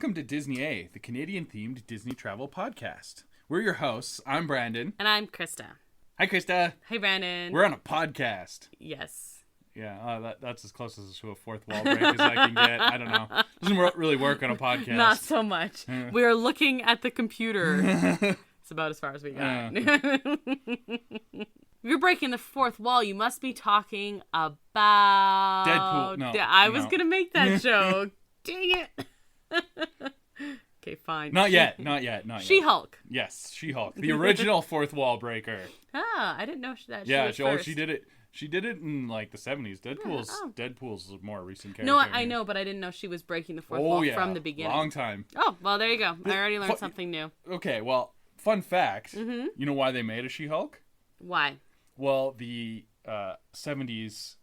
Welcome to Disney A, the Canadian-themed Disney travel podcast. We're your hosts. I'm Brandon. And I'm Krysta. Hi, Krysta. Hey, Brandon. We're on a podcast. Yes. Yeah, that's as close as to a fourth wall break as I can get. I don't know. Doesn't really work on a podcast. Not so much. We are looking at the computer. It's about as far as we got. You're breaking the fourth wall. You must be talking about... Deadpool. No. I was going to make that joke. Dang it. Okay, fine. Not yet. She-Hulk. Yes, She-Hulk. The original fourth wall breaker. Ah, I didn't know that she Yeah, was first. she did it. She did it in like the 70s. Deadpool's a more recent character. No, I know, but I didn't know she was breaking the fourth wall from the beginning. Long time. Oh, well, there you go. I already learned something new. Okay, well, fun fact. You know why they made a She-Hulk? Why? Well, the 70s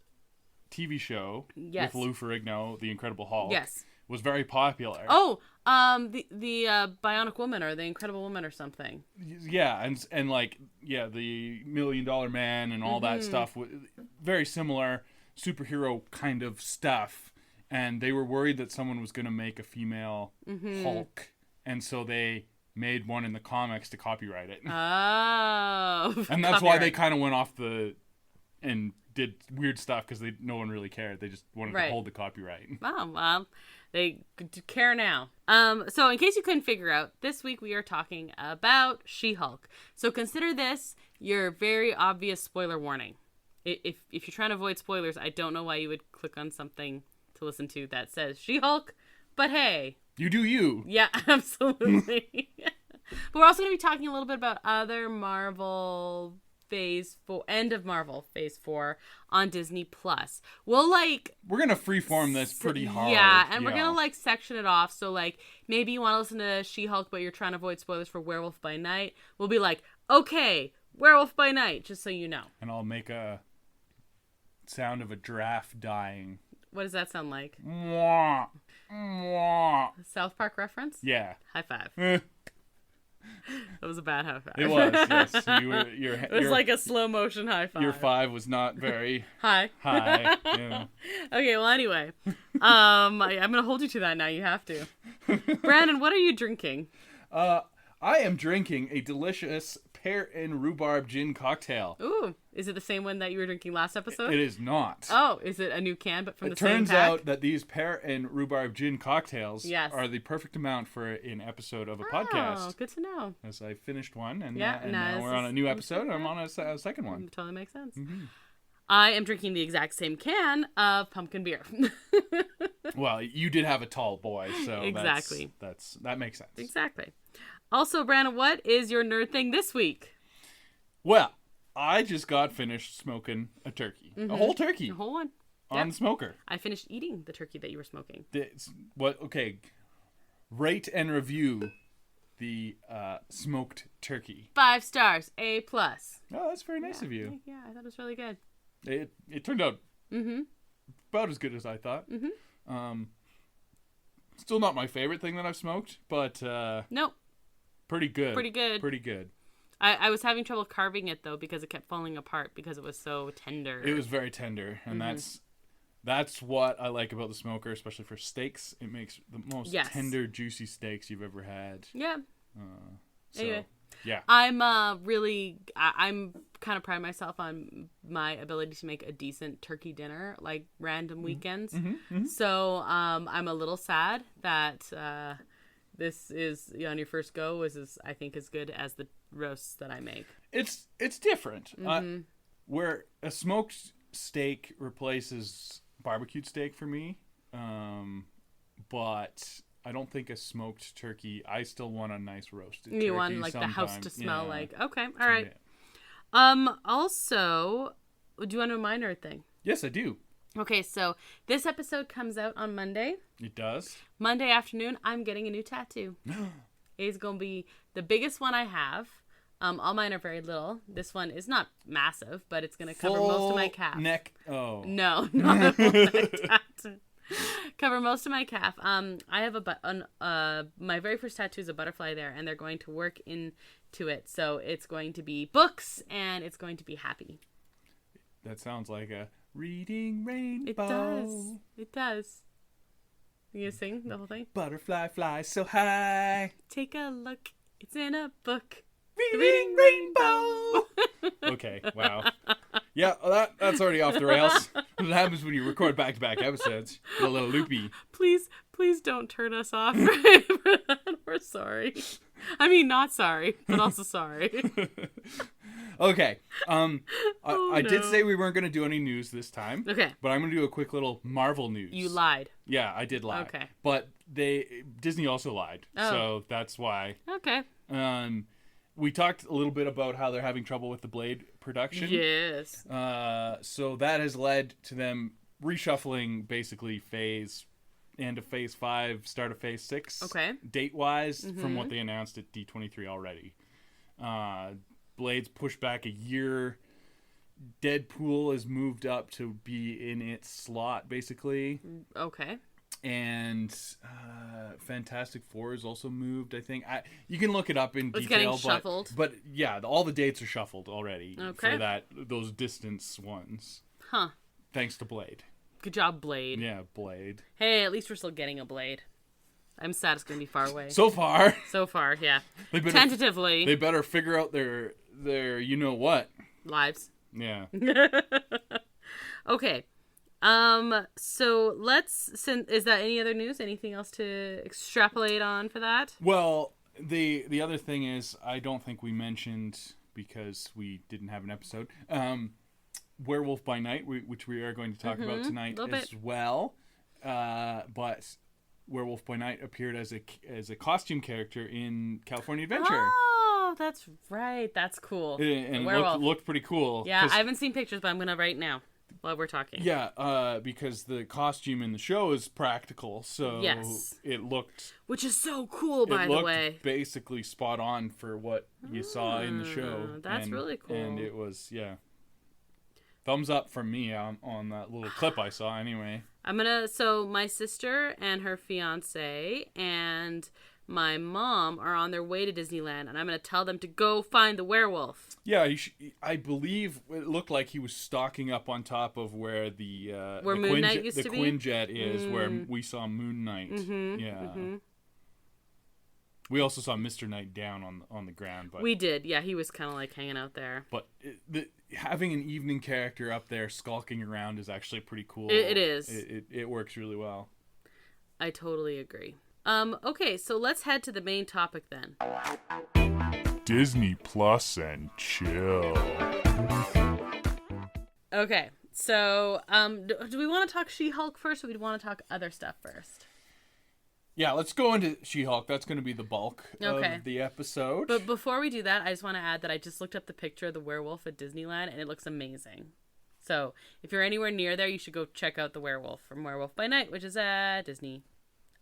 TV show with Lou Ferrigno, The Incredible Hulk, was very popular. Oh, the Bionic Woman or the Incredible Woman or something. Yeah, and like the $1 Million Man and all that stuff, very similar superhero kind of stuff. And they were worried that someone was going to make a female Hulk, and so they made one in the comics to copyright it. Oh, and that's why they kind of went off and did weird stuff because no one really cared. They just wanted to hold the copyright. Oh, well, they care now. So in case you couldn't figure out, this week we are talking about She-Hulk. So consider this your very obvious spoiler warning. If you're trying to avoid spoilers, I don't know why you would click on something to listen to that says She-Hulk, but hey. You do you. Yeah, absolutely. But we're also going to be talking a little bit about other Marvel Phase 4, end of Marvel Phase 4 on Disney Plus. We're going to freeform this pretty hard. Yeah, and we're going to section it off. So maybe you want to listen to She-Hulk, but you're trying to avoid spoilers for Werewolf by Night. We'll be like, okay, Werewolf by Night, just so you know. And I'll make a sound of a giraffe dying. What does that sound like? Mwah. Mwah. South Park reference? Yeah. High five. That was a bad high five. It was, yes. It was like a slow motion high five. Your five was not very high. Yeah. Okay, well, anyway. I'm going to hold you to that now. You have to. Brandon, what are you drinking? I am drinking a delicious pear and rhubarb gin cocktail. Ooh, is it the same one that you were drinking last episode? It is not. Oh, is it a new can but from the same pack? It turns out that these pear and rhubarb gin cocktails are the perfect amount for an episode of a podcast. Oh, good to know. As I finished one, and now we're on a new episode, and I'm on a second one. Totally makes sense. I am drinking the exact same can of pumpkin beer. Well, you did have a tall boy, so exactly. That makes sense. Exactly. Also, Brandon, what is your nerd thing this week? Well, I just got finished smoking a turkey. A whole turkey. A whole one. On the smoker. I finished eating the turkey that you were smoking. Okay. Rate and review the smoked turkey. 5 stars. A+. Oh, that's very nice of you. Yeah, I thought it was really good. It turned out about as good as I thought. Still not my favorite thing that I've smoked, but nope. Pretty good. Pretty good. I was having trouble carving it though because it kept falling apart because it was so tender. It was very tender, and that's what I like about the smoker, especially for steaks. It makes the most tender, juicy steaks you've ever had. Yeah. Anyway. Yeah. I'm kind of pride myself on my ability to make a decent turkey dinner, like random weekends. So I'm a little sad that this is on your first go is I think as good as the roasts that I make. It's different. Where a smoked steak replaces barbecued steak for me, but I don't think a smoked turkey. I still want a nice roasted turkey. You want like sometime. the house to smell like. Okay, all right. Yeah. Also, do you want to know my nerd thing? Yes, I do. Okay, so this episode comes out on Monday. It does. Monday afternoon, I'm getting a new tattoo. It's going to be the biggest one I have. All mine are very little. This one is not massive, but it's going to cover most of my calf. Neck. Oh. No, not a full neck tattoo. Cover most of my calf. I have my very first tattoo is a butterfly there, and they're going to work into it. So it's going to be books, and it's going to be happy. That sounds like a reading rainbow. It does. You sing the whole thing? Butterfly flies so high. Take a look. It's in a book. Reading Rainbow. Okay, wow. Yeah, that's already off the rails. What happens when you record back-to-back episodes? Get a little loopy. Please don't turn us off. We're sorry. I mean, not sorry, but also sorry. Okay. I did no. say we weren't going to do any news this time. Okay. But I'm going to do a quick little Marvel news. You lied. Yeah, I did lie. Okay. But Disney also lied. Oh. So that's why. Okay. We talked a little bit about how they're having trouble with the Blade production. Yes. So that has led to them reshuffling basically end of Phase 5, start of Phase 6. Okay. Date-wise, from what they announced at D23 already. Blade's pushed back a year. Deadpool is moved up to be in its slot, basically. Okay. And Fantastic Four is also moved, I think. You can look it up in detail. It's getting shuffled. But yeah, all the dates are shuffled already Okay. for those distance ones. Huh. Thanks to Blade. Good job, Blade. Yeah, Blade. Hey, at least we're still getting a Blade. I'm sad it's going to be far away. So far. So far, yeah. Tentatively. They better figure out their you-know-what. Lives. Yeah. Okay. So is that any other news? Anything else to extrapolate on for that? Well, the other thing is, I don't think we mentioned, because we didn't have an episode, Werewolf by Night, which we are going to talk about tonight as well. But Werewolf by Night appeared as a costume character in California Adventure. Oh, that's right. That's cool. And looked pretty cool. Yeah, I haven't seen pictures, but I'm going to right now while we're talking. Yeah, because the costume in the show is practical, so it looked... Which is so cool, by the way. It looked basically spot on for what you saw in the show. That's really cool. And it was, thumbs up from me on that little clip I saw anyway. So my sister and her fiance and my mom are on their way to Disneyland, and I'm going to tell them to go find the werewolf. Yeah, I believe it looked like he was stalking up on top of where where Moon Knight used to be? The Quinjet is, where we saw Moon Knight. Yeah. We also saw Mr. Knight down on the ground. But we did, yeah. He was kind of like hanging out there. But having an evening character up there skulking around is actually pretty cool. It is. It works really well. I totally agree. Okay, so let's head to the main topic then. Disney Plus and chill. Okay, so do we want to talk She-Hulk first, or do we want to talk other stuff first? Yeah, let's go into She-Hulk. That's going to be the bulk of the episode. But before we do that, I just want to add that I just looked up the picture of the werewolf at Disneyland, and it looks amazing. So if you're anywhere near there, you should go check out the werewolf from Werewolf by Night, which is at Disney.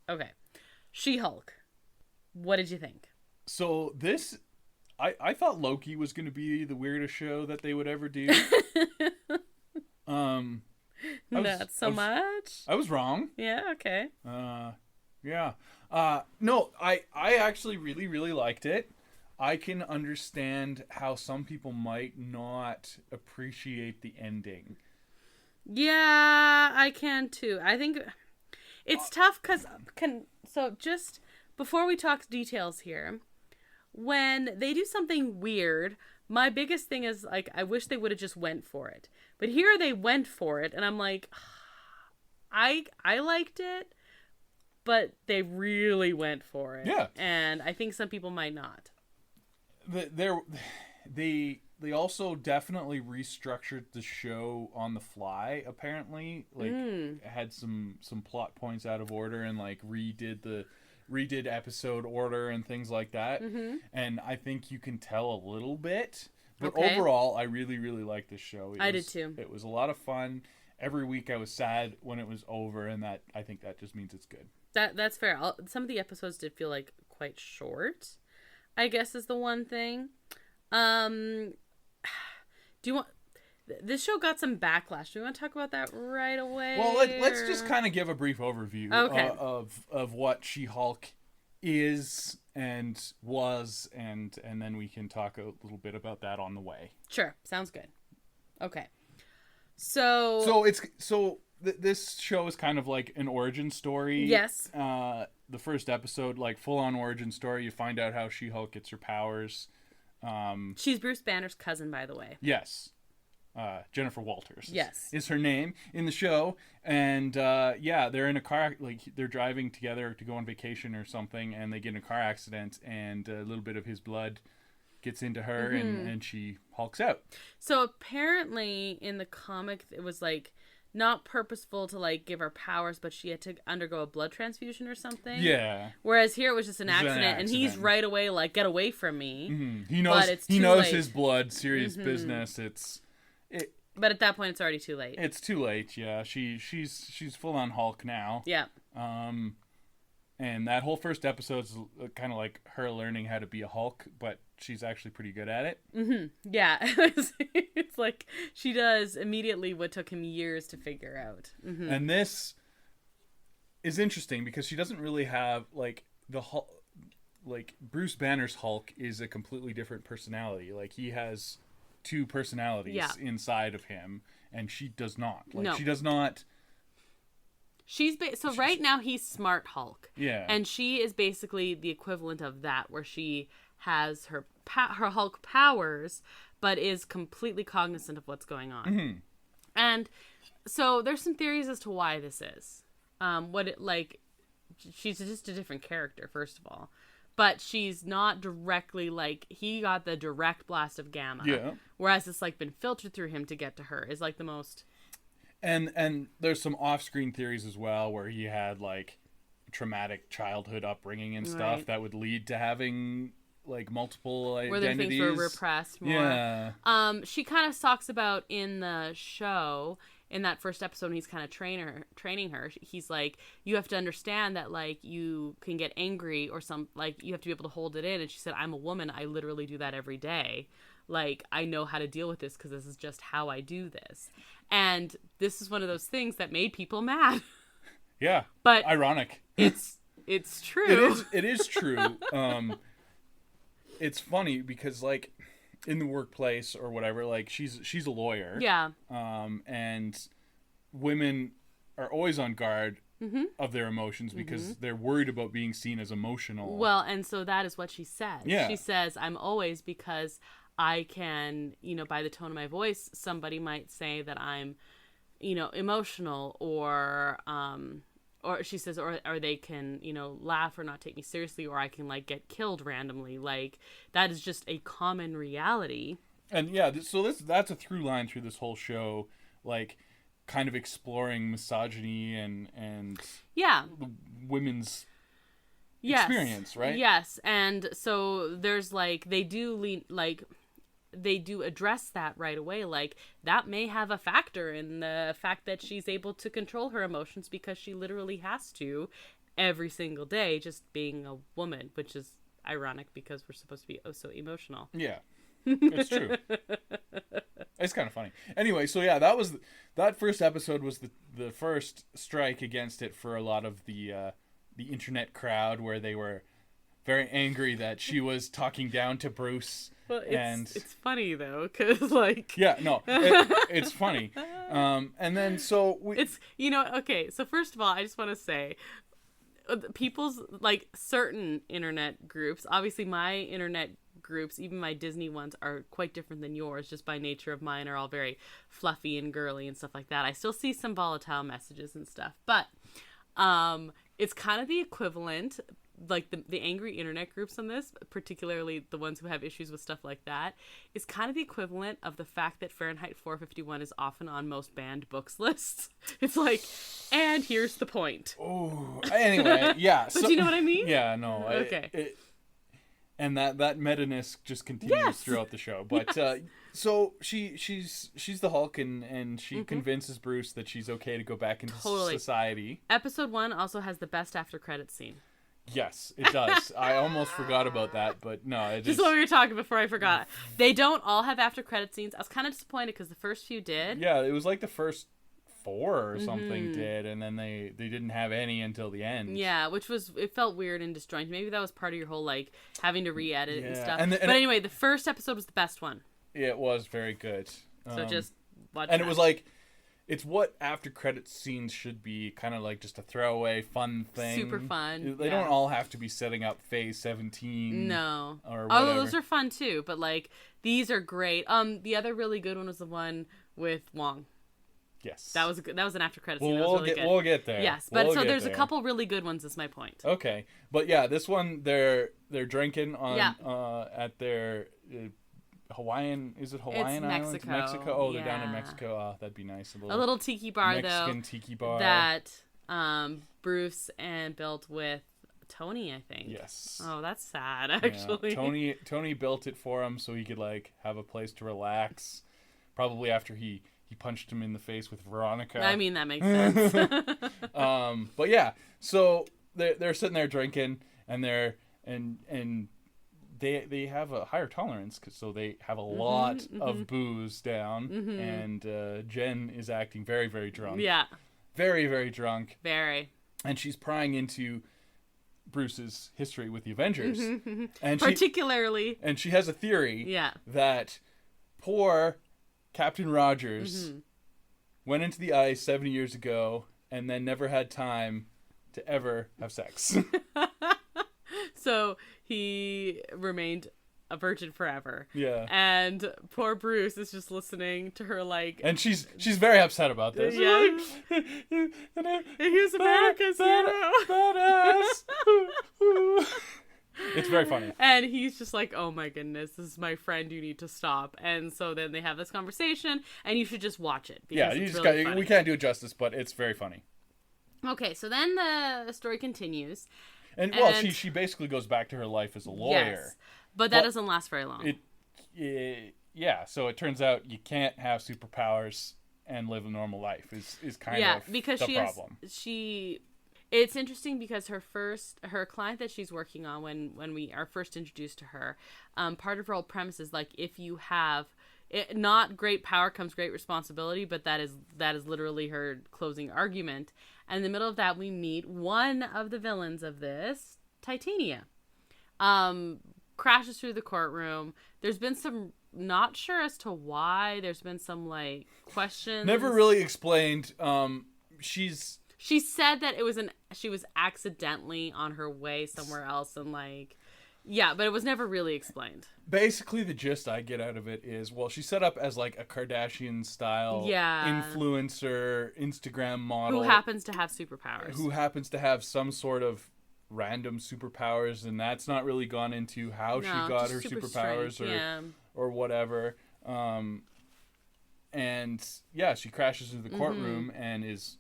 Okay. She-Hulk. What did you think? So this... I thought Loki was going to be the weirdest show that they would ever do. Not so much? I was wrong. Yeah, okay. Yeah. No, I actually really, really liked it. I can understand how some people might not appreciate the ending. Yeah, I can too. I think it's tough because... So just before we talk details here, when they do something weird, my biggest thing is, like, I wish they would have just went for it. But here they went for it, and I'm like, I liked it, but they really went for it. Yeah. And I think some people might not. They also definitely restructured the show on the fly, apparently. Like, had some plot points out of order and, like, redid episode order and things like that. And I think you can tell a little bit. But overall, I really, really liked this show. I did too. It was a lot of fun. Every week I was sad when it was over, and I think that just means it's good. That's fair. Some of the episodes did feel like quite short, I guess, is the one thing. Do you want... This show got some backlash. Do you want to talk about that right away? Well, let's just kind of give a brief overview of what She-Hulk is and was, and then we can talk a little bit about that on the way. Sure, sounds good. Okay, so this show is kind of like an origin story. Yes. The first episode, like full on origin story. You find out how She-Hulk gets her powers. She's Bruce Banner's cousin, by the way. Yes. Jennifer Walters is her name in the show. And they're in a car, like they're driving together to go on vacation or something, and they get in a car accident, and a little bit of his blood gets into her, and she hulks out. So apparently in the comic it was like not purposeful to like give her powers, but she had to undergo a blood transfusion or something. Yeah. Whereas here it was just an accident, and he's right away like, get away from me. Mm-hmm. He knows his blood, serious business. But at that point it's already too late. It's too late, yeah. She's full on Hulk now. Yeah. And that whole first episode is kind of like her learning how to be a Hulk, but she's actually pretty good at it. Mm-hmm. Yeah. It's like she does immediately what took him years to figure out. Mm-hmm. And this is interesting because she doesn't really have, like, the Hulk. Like, Bruce Banner's Hulk is a completely different personality. Like, he has two personalities inside of him, and she does not. Like, she does not... Right now he's Smart Hulk. Yeah. And she is basically the equivalent of that, where she has her Hulk powers, but is completely cognizant of what's going on. Mm-hmm. And so there's some theories as to why this is. She's just a different character, first of all. But she's not directly, like, he got the direct blast of gamma. Yeah. Whereas it's, like, been filtered through him to get to her is, like, the most... And there's some off-screen theories as well where he had, like, traumatic childhood upbringing and stuff that would lead to having, like, multiple identities. Where their things were repressed more. Yeah. She kind of talks about in the show, in that first episode, he's kind of training her. He's like, you have to understand that, like, you can get angry or you have to be able to hold it in. And she said, I'm a woman. I literally do that every day. Like, I know how to deal with this because this is just how I do this. And this is one of those things that made people mad. Yeah. But ironic. It's true. It is true. It's funny because, like, in the workplace or whatever, like, she's a lawyer. Yeah. And women are always on guard of their emotions because they're worried about being seen as emotional. Well, and so that is what she says. Yeah. She says, I'm always, because I can, by the tone of my voice, somebody might say that I'm, emotional, or she says, or they can, laugh or not take me seriously, or I can, like, get killed randomly. Like, that is just a common reality. And yeah, so that's a through line through this whole show, like, kind of exploring misogyny and the women's experience, right? Yes, and so there's, like, they do address that right away. Like, that may have a factor in the fact that she's able to control her emotions because she literally has to every single day, just being a woman, which is ironic because we're supposed to be so emotional. Yeah, it's true. It's kind of funny. Anyway, so yeah, that first episode was the first strike against it for a lot of the internet crowd, where they were very angry that she was talking down to Bruce. Well, it's funny though, because, like, yeah, no, it's funny. And then so it's okay. So first of all, I just want to say, people's, like, certain internet groups. Obviously, my internet groups, even my Disney ones, are quite different than yours. Just by nature of mine, are all very fluffy and girly and stuff like that. I still see some volatile messages and stuff, but it's kind of the equivalent. Like, the angry internet groups on this, particularly the ones who have issues with stuff like that, is kind of the equivalent of the fact that Fahrenheit 451 is often on most banned books lists. It's like, and here's the point. Oh, anyway, yeah. But do you know what I mean? Yeah, no. Okay. And that meta-ness just continues throughout the show. But so she's the Hulk, and she convinces Bruce that she's okay to go back into society. Episode 1 also has the best after credits scene. Yes, it does. I almost forgot about that, but no. It just what we were talking before I forgot. They don't all have after credit scenes. I was kind of disappointed because the first few did. Yeah, it was like the first 4 or something did, and then they didn't have any until the end. Yeah, it felt weird and disjointed. Maybe that was part of your whole, like, having to re-edit it and stuff. But anyway, the first episode was the best one. Yeah, it was very good. So just watch and that. It was like, it's what after credits scenes should be, kind of like just a throwaway fun thing. Super fun. They don't all have to be setting up Phase 17. No. Or whatever. Although those are fun too, but like these are great. The other really good one was the one with Wong. Yes. That was an after credits well, scene. That was really good. We'll get there. Yes, but so there's a couple really good ones, is my point. Okay. But yeah, this one they're drinking on at their Hawaiian, is it Hawaiian Islands? Mexico. Oh, they're down in Mexico. Oh, that'd be nice. A little tiki bar Mexican tiki bar that Bruce and built with Tony, I think. Yes. Oh, that's sad, actually. Yeah. Tony built it for him so he could like have a place to relax. Probably after he punched him in the face with Veronica. I mean, that makes sense. But yeah, so they're sitting there drinking, and they have a higher tolerance, so they have a lot of booze down, and Jen is acting very, very drunk. Yeah. Very, very drunk. Very. And she's prying into Bruce's history with the Avengers. And particularly. And she has a theory that poor Captain Rogers went into the ice 70 years ago and then never had time to ever have sex. So he remained a virgin forever. Yeah. And poor Bruce is just listening to her like... And she's very upset about this. Yeah. Here's America's hero. Badass. It's very funny. And he's just like, oh my goodness, this is my friend, you need to stop. And so then they have this conversation, and you should just watch it. Yeah, you just really we can't do it justice, but it's very funny. Okay, so then the story continues. And she basically goes back to her life as a lawyer. Yes, but that doesn't last very long. So it turns out you can't have superpowers and live a normal life is kind of because the problem. It's interesting because her client that she's working on when we are first introduced to her, part of her whole premise is like, if you have not great power comes great responsibility, but that is literally her closing argument. And in the middle of that, we meet one of the villains of this, Titania. Crashes through the courtroom. There's been some, not sure as to why, there's been some like questions. Never really explained. She said that she was accidentally on her way somewhere else, and like, yeah, but it was never really explained. Basically, the gist I get out of it is, well, she's set up as like a Kardashian style influencer, Instagram model who happens to have superpowers. Who happens to have some sort of random superpowers, and that's not really gone into how she got her superpowers or whatever. And yeah, she crashes through the courtroom and is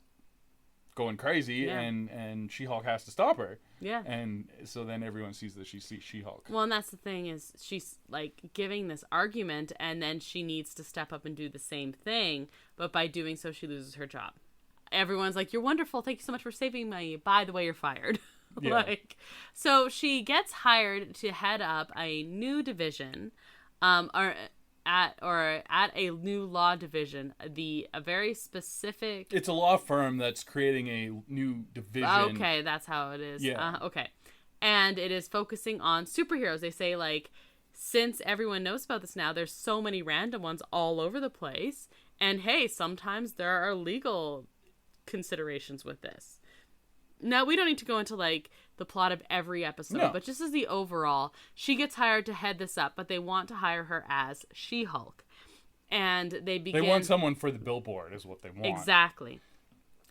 going crazy, and She-Hulk has to stop her. Yeah. And so then everyone sees that she's She-Hulk. Well, and that's the thing, is she's like giving this argument, and then she needs to step up and do the same thing, but by doing so she loses her job. Everyone's like, you're wonderful, thank you so much for saving me, by the way, you're fired. Yeah. So she gets hired to head up a new division, at a new law division, a very specific... It's a law firm that's creating a new division. Okay, that's how it is. Yeah. Okay. And it is focusing on superheroes. They say, like, since everyone knows about this now, there's so many random ones all over the place. And, hey, sometimes there are legal considerations with this. Now, we don't need to go into, like, the plot of every episode, but just as the overall, she gets hired to head this up, but they want to hire her as She-Hulk. And they want someone for the billboard is what they want. Exactly.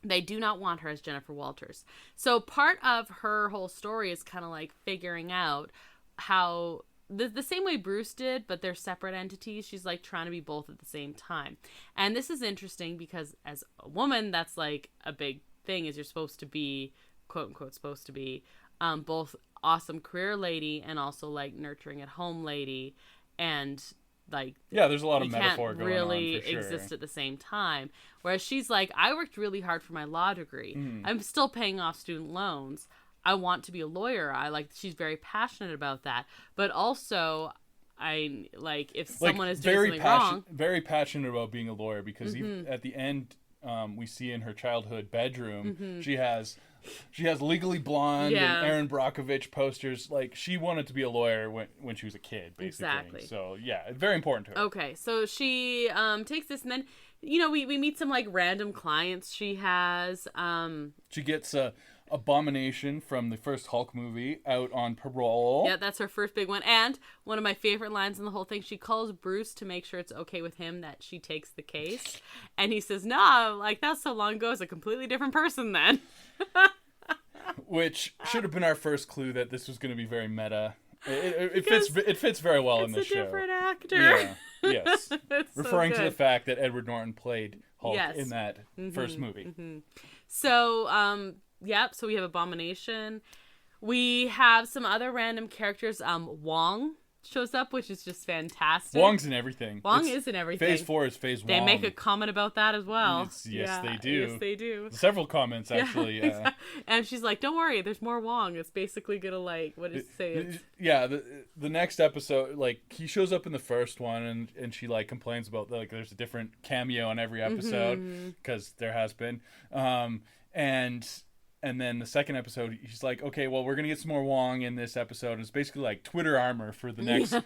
They do not want her as Jennifer Walters. So part of her whole story is kind of like figuring out how... The same way Bruce did, but they're separate entities. She's like trying to be both at the same time. And this is interesting because as a woman, that's like a big thing, is you're supposed to be, quote unquote, supposed to be both awesome career lady and also like nurturing at home lady, and like there's a lot of metaphor going really on for sure. exist at the same time. Whereas she's like, I worked really hard for my law degree. I'm still paying off student loans. I want to be a lawyer. She's very passionate about that. But also, I like if someone is doing something wrong. Very passionate about being a lawyer, because even at the end, we see in her childhood bedroom, she has Legally Blonde and Aaron Brockovich posters. Like, she wanted to be a lawyer when she was a kid, basically. Exactly. So yeah, very important to her. Okay, so she takes this, and then we meet some like random clients she has. She gets Abomination from the first Hulk movie out on parole. Yeah, that's her first big one. And one of my favorite lines in the whole thing, she calls Bruce to make sure it's okay with him that she takes the case. And he says, no, like, that's so long ago. It's a completely different person then. Which should have been our first clue that this was going to be very meta. It fits very well in the show. It's a different actor. Yeah, yes. Referring so to the fact that Edward Norton played Hulk Yes. in that first movie. Mm-hmm. So, so we have Abomination. We have some other random characters. Wong shows up, which is just fantastic. Wong's in everything. Wong is in everything. Phase 4 is Phase They Wong. make a comment about that as well. Yes, they do. Yes, they do. Several comments, actually. Yeah. Exactly. And she's like, don't worry, there's more Wong. It's basically gonna, like, what does it say? Yeah, the next episode, like, he shows up in the first one, and she, like, complains about, like, there's a different cameo on every episode, because there has been. And then the second episode, he's like, okay, well, we're gonna get some more Wong in this episode. And it's basically like Twitter armor for the next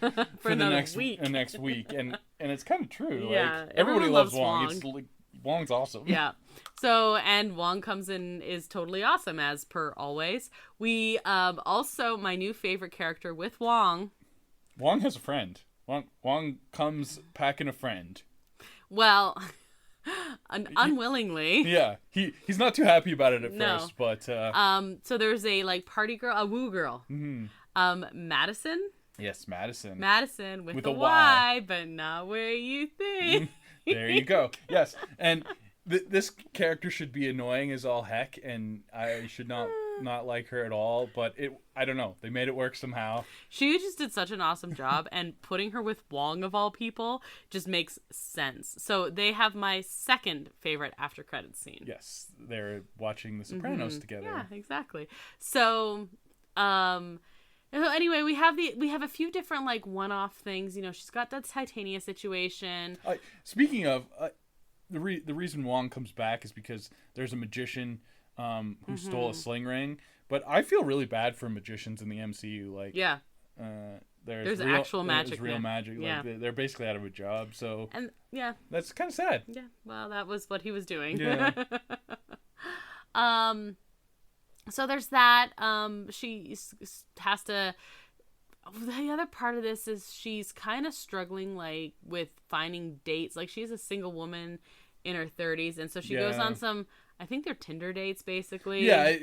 for the next week. Next week, and it's kind of true. Yeah, like, everybody loves Wong. Wong. It's like, Wong's awesome. Yeah. So, and Wong comes in, is totally awesome, as per always. We also, my new favorite character with Wong. Wong has a friend. Wong comes packing a friend. Well, unwillingly. Yeah, he's not too happy about it at No. first, but So there's a like party girl, a woo girl. Madison. yes, Madison. Madison with a Y. Y, but not where you think. There you go. Yes, and this character should be annoying as all heck, and I should not like her at all. But I don't know. They made it work somehow. She just did such an awesome job, and putting her with Wong of all people just makes sense. So they have my second favorite after credits scene. Yes, they're watching The Sopranos together. Yeah, exactly. So, anyway, we have a few different like one-off things. She's got that Titania situation. Speaking of, the reason Wong comes back is because there's a magician who stole a sling ring. But I feel really bad for magicians in the MCU. Like, yeah, there's real, actual magic. There's real magic. Yeah. Like, they're basically out of a job. So and yeah, that's kind of sad. Yeah, well, that was what he was doing. Yeah. So there's that. She has to. The other part of this is she's kind of struggling, like, with finding dates. Like, she's a single woman in her 30s, and so she goes on some, I think they're Tinder dates, basically. Yeah,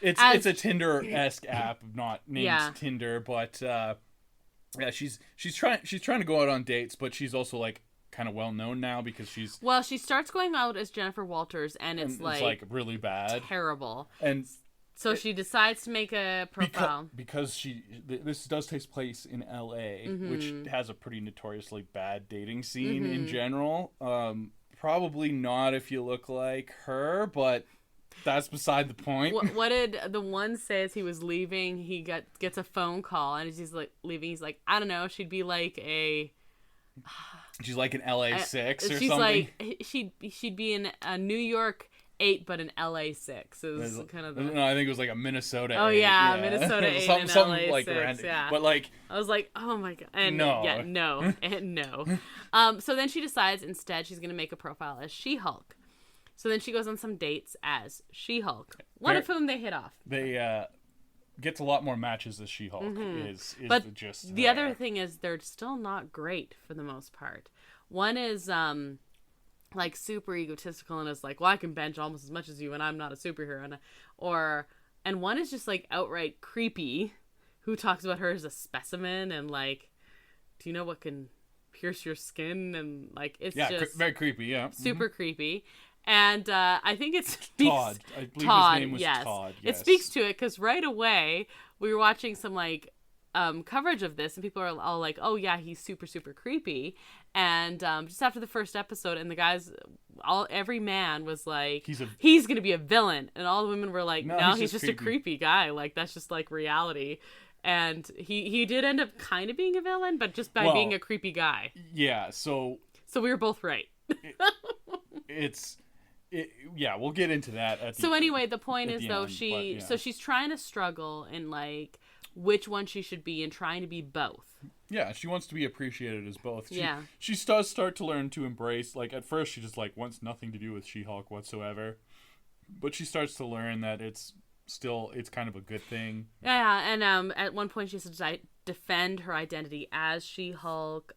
it's a Tinder-esque app, not named Tinder, but yeah, she's trying to go out on dates, but she's also like kind of well known now because she's she starts going out as Jennifer Walters, and it's like really bad, terrible, and. So she decides to make a profile. Because this does take place in LA, which has a pretty notoriously bad dating scene in general. Probably not if you look like her, but that's beside the point. What did the one say as he was leaving? He gets a phone call, and as he's like leaving, he's like, I don't know, she'd be like a... She's like an LA 6 or she's something. Like, she'd be in a New York 8, but an LA 6 is kind of the... No, I think it was like a Minnesota 8. Oh, yeah, Minnesota 8 and something LA like 6, random. yeah. But like... I was like, oh my God. And no. Yeah, no. And no. So then she decides instead she's going to make a profile as She-Hulk. So then she goes on some dates as She-Hulk. One of whom they hit off. They gets a lot more matches as She-Hulk is but the gist. The other thing is they're still not great for the most part. One is... like super egotistical and is like, well, I can bench almost as much as you and I'm not a superhero, and one is just like outright creepy, who talks about her as a specimen and like, do you know what can pierce your skin, and like it's just very creepy, super creepy. And I think it speaks Todd. I believe his name was Todd. Yes. It speaks to it because right away we were watching some like coverage of this, and people are all like, oh yeah, he's super super creepy. And just after the first episode, and the guys, every man was like, he's gonna be a villain, and all the women were like, no, he's just a creepy guy. Like, that's just like reality. And he did end up kind of being a villain, but just by being a creepy guy. Yeah. So we were both right. We'll get into that. Anyway, the point is though, she's trying to struggle in like which one she should be and trying to be both. Yeah, she wants to be appreciated as both. She does start to learn to embrace, like, at first she just, like, wants nothing to do with She-Hulk whatsoever. But she starts to learn that it's kind of a good thing. Yeah, and at one point she has to defend her identity as She-Hulk.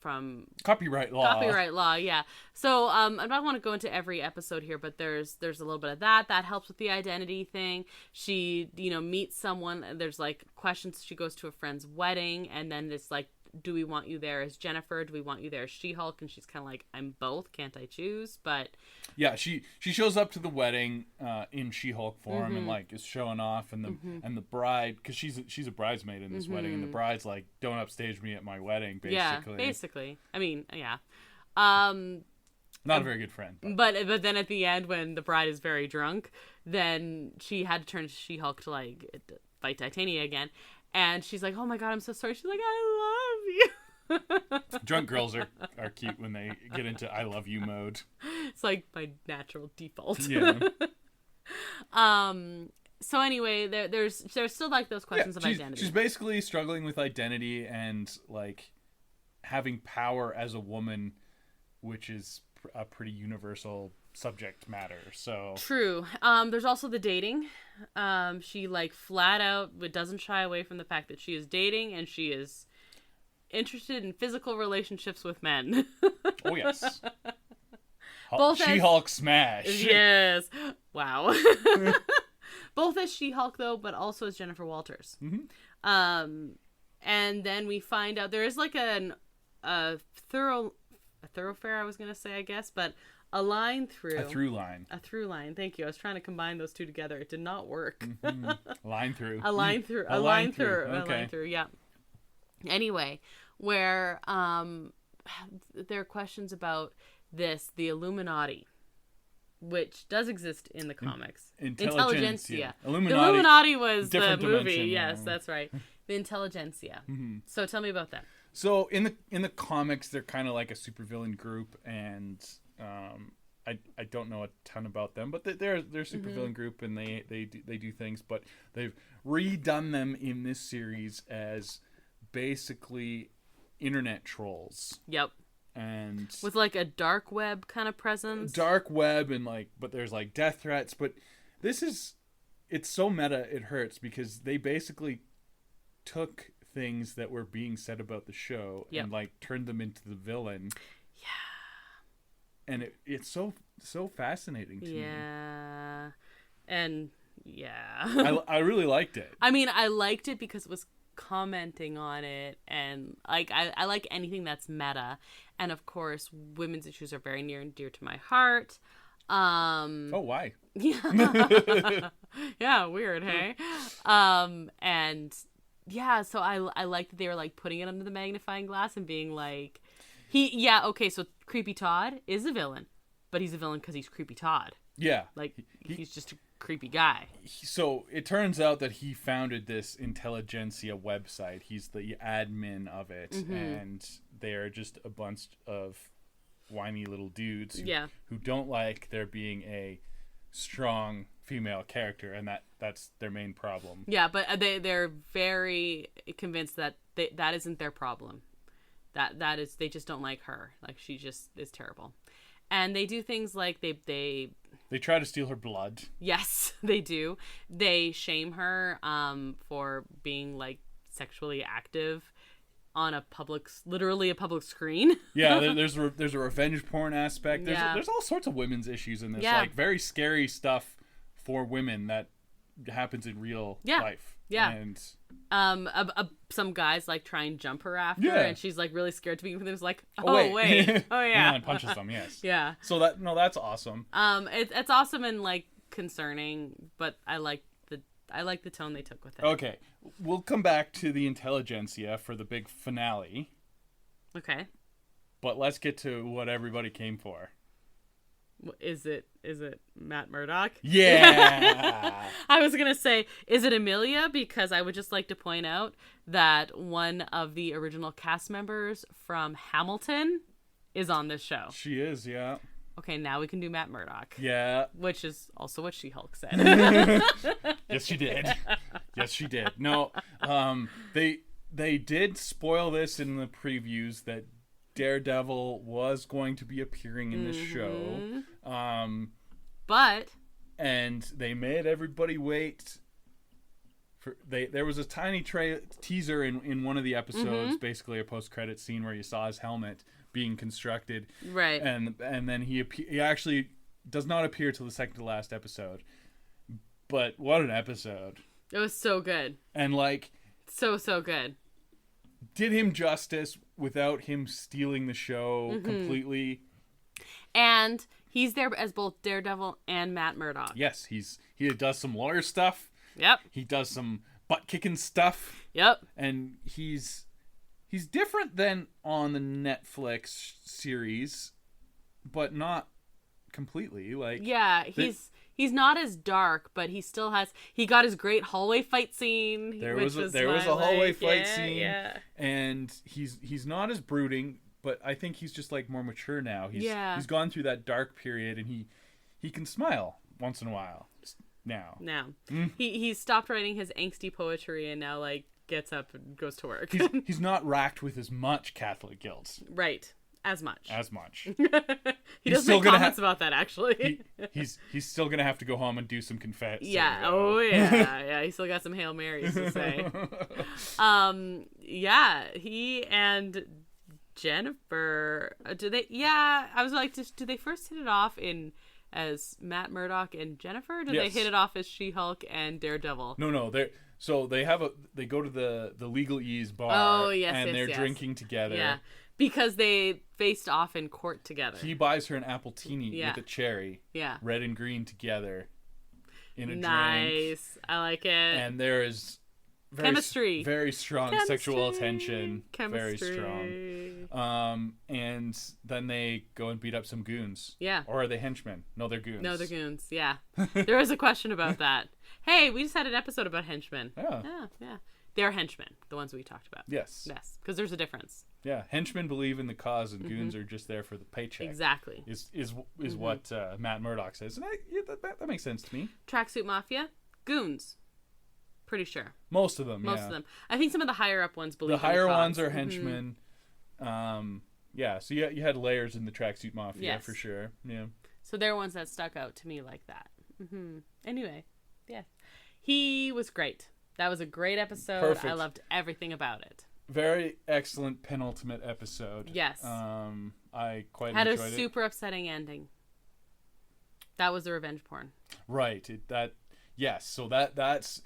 From copyright law, yeah. So I don't want to go into every episode here, but there's a little bit of that helps with the identity thing. She meets someone. There's like questions. She goes to a friend's wedding, and then it's like, do we want you there as Jennifer? Do we want you there as She-Hulk? And she's kind of like, I'm both. Can't I choose? But yeah, she shows up to the wedding in She-Hulk form and like is showing off, and the bride, because she's a bridesmaid in this wedding, and the bride's like, don't upstage me at my wedding, basically. Yeah, basically. I mean, yeah. Not a very good friend. But then at the end, when the bride is very drunk, then she had to turn to She-Hulk to like fight Titania again. And she's like, oh my God, I'm so sorry. She's like, I love you. Drunk girls are cute when they get into I love you mode. It's like my natural default. Yeah. So anyway, there's still like those questions of identity. She's basically struggling with identity and like having power as a woman, which is a pretty universal subject matter. So true. There's also the dating. She like flat out doesn't shy away from the fact that she is dating and she is interested in physical relationships with men. Oh yes. Both She-Hulk smash. Yes. Wow. Both as She-Hulk though, but also as Jennifer Walters. And then we find out there is like a thoroughfare, I was gonna say, I guess, but a through line. Thank you. I was trying to combine those two together. It did not work. Line through. A line through. Okay. Yeah. Anyway, where there are questions about the Illuminati, which does exist in the comics. Intelligentsia. The Illuminati was the movie. Dimension, Yes, that's right. The Intelligentsia. So tell me about that. So in the comics, they're kind of like a supervillain group, and I don't know a ton about them, but they're a supervillain group, and they do things, but they've redone them in this series as basically internet trolls. Yep. And with like a dark web kind of presence. Dark web and like, but there's like death threats, but it's so meta it hurts, because they basically took things that were being said about the show and like turned them into the villain. Yeah. And it's so fascinating to me. Yeah. And yeah. I really liked it. I mean, I liked it because it was commenting on it, and like I like anything that's meta, and of course women's issues are very near and dear to my heart. Oh, why? Yeah. Yeah, weird, hey? And yeah, so I like that they were like putting it under the magnifying glass and being like, so Creepy Todd is a villain, but he's a villain because he's Creepy Todd. Yeah. Like, he's just a creepy guy. So it turns out that he founded this Intelligentsia website. He's the admin of it, and they're just a bunch of whiny little dudes who don't like there being a strong female character, and that's their main problem. Yeah, but they're very convinced that that isn't their problem. That is, they just don't like her. Like, she just is terrible. And they do things like they try to steal her blood. Yes, they do. They shame her for being like sexually active on literally a public screen. Yeah, there's a revenge porn aspect. There's all sorts of women's issues in this, like very scary stuff for women that happens in real life. Yeah. And some guys like try and jump her after, and she's like really scared to be with him. It's like, oh wait. Oh yeah. And punches them. Yes. Yeah. So that's awesome. It's awesome and like concerning, but I like the tone they took with it. Okay, we'll come back to the Intelligentsia for the big finale. Okay. But let's get to what everybody came for. Is it Matt Murdock? Yeah. I was gonna say, is it Amelia? Because I would just like to point out that one of the original cast members from Hamilton is on this show. She is, yeah. Okay, now we can do Matt Murdock. Yeah. Which is also what She-Hulk said. Yes, she did. Yes, she did. No, they did spoil this in the previews that Daredevil was going to be appearing in the show. But and they made everybody wait. There was a tiny teaser in one of the episodes, basically a post-credit scene where you saw his helmet being constructed. Right. And then he actually does not appear till the second to last episode. But what an episode. It was so good. And like so good. Did him justice without him stealing the show completely. And he's there as both Daredevil and Matt Murdock. Yes, he does some lawyer stuff. Yep. He does some butt kicking stuff. Yep. And he's different than on the Netflix series, but not completely. Like yeah, he's not as dark, but he got his great hallway fight scene. There was a hallway fight scene, and he's not as brooding, but I think he's just like more mature now. He's gone through that dark period, and he can smile once in a while. Now he stopped writing his angsty poetry and now like gets up and goes to work. he's not racked with as much Catholic guilt, right? As much he does make comments about that actually. he's still gonna have to go home and do some confess. Yeah he still got some Hail Marys to say. He and Jennifer, I was like, do they first hit it off as Matt Murdock and Jennifer? Did they hit it off as She-Hulk and Daredevil? No. They go to the Legalese bar. Oh, yes, and they're yes. drinking together. Yeah, because they faced off in court together. He buys her an appletini with a cherry. Yeah, red and green together in a drink. Nice, I like it. And there is chemistry, very strong sexual attention. Chemistry. Very strong. And then they go and beat up some goons. Yeah. Or are they henchmen? No, they're goons. No, they're goons. Yeah. There was a question about that. Hey, we just had an episode about henchmen. Yeah. They're henchmen, the ones we talked about. Yes. Because there's a difference. Yeah, henchmen believe in the cause, and goons are just there for the paycheck. Exactly. Is what Matt Murdock says, and that makes sense to me. Tracksuit Mafia, goons. Pretty sure. Most of them. Most of them. I think some of the higher up ones believe. The higher ones are henchmen. So you had layers in the Tracksuit Mafia for sure. Yeah. So they're ones that stuck out to me like that. Anyway, yeah, he was great. That was a great episode. Perfect. I loved everything about it. Very excellent penultimate episode. Yes. I quite had enjoyed it. Had a super upsetting ending. That was the revenge porn. Right. So that's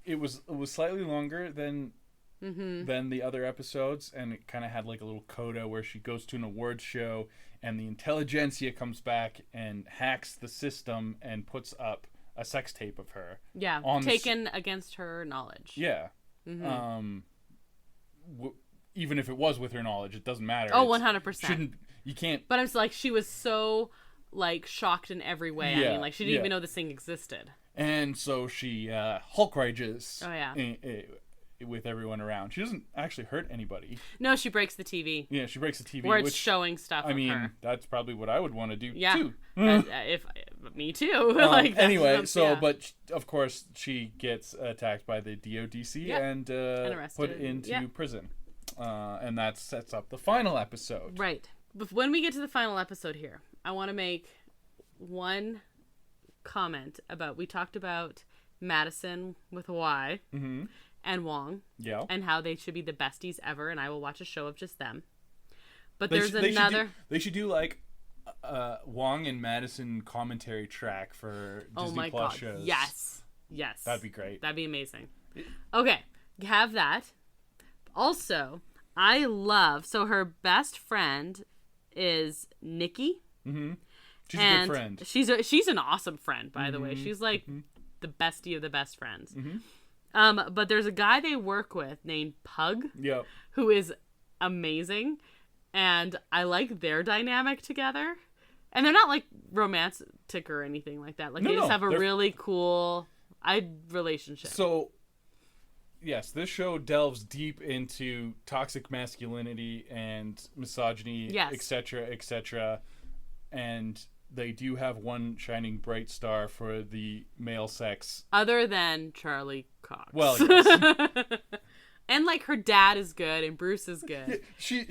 it was slightly longer than the other episodes, and it kind of had like a little coda where she goes to an awards show and the intelligentsia comes back and hacks the system and puts up a sex tape of her. Yeah, taken against her knowledge. Yeah. Even if it was with her knowledge, it doesn't matter. Oh, 100%. You can't. But it's like she was so like shocked in every way. I mean, like she didn't even know this thing existed. And so she Hulk rages. Oh yeah. With everyone around. She doesn't actually hurt anybody. No, she breaks the TV. Yeah, she breaks the TV. Where it's showing stuff of her. That's probably what I would want to do too. Me too. Anyway, but of course she gets attacked by the DODC and put into prison. And that sets up the final episode. Right. When we get to the final episode here, I want to make one comment about, we talked about Madison with a Y. And Wong, and how they should be the besties ever, and I will watch a show of just them. But there's another. They should do like Wong and Madison commentary track for Disney Plus shows. Yes, that'd be great. That'd be amazing. Okay, have that. Also, I love. So her best friend is Nikki. She's a good friend. She's an awesome friend, by the way. She's like the bestie of the best friends. But there's a guy they work with named Pug, who is amazing, and I like their dynamic together. And they're not like romantic or anything like that. Like they just have a really cool relationship. So, yes, this show delves deep into toxic masculinity and misogyny, etc., etc. And they do have one shining bright star for the male sex. Other than Charlie Cox. Well, yes. And like her dad is good and Bruce is good. Yeah,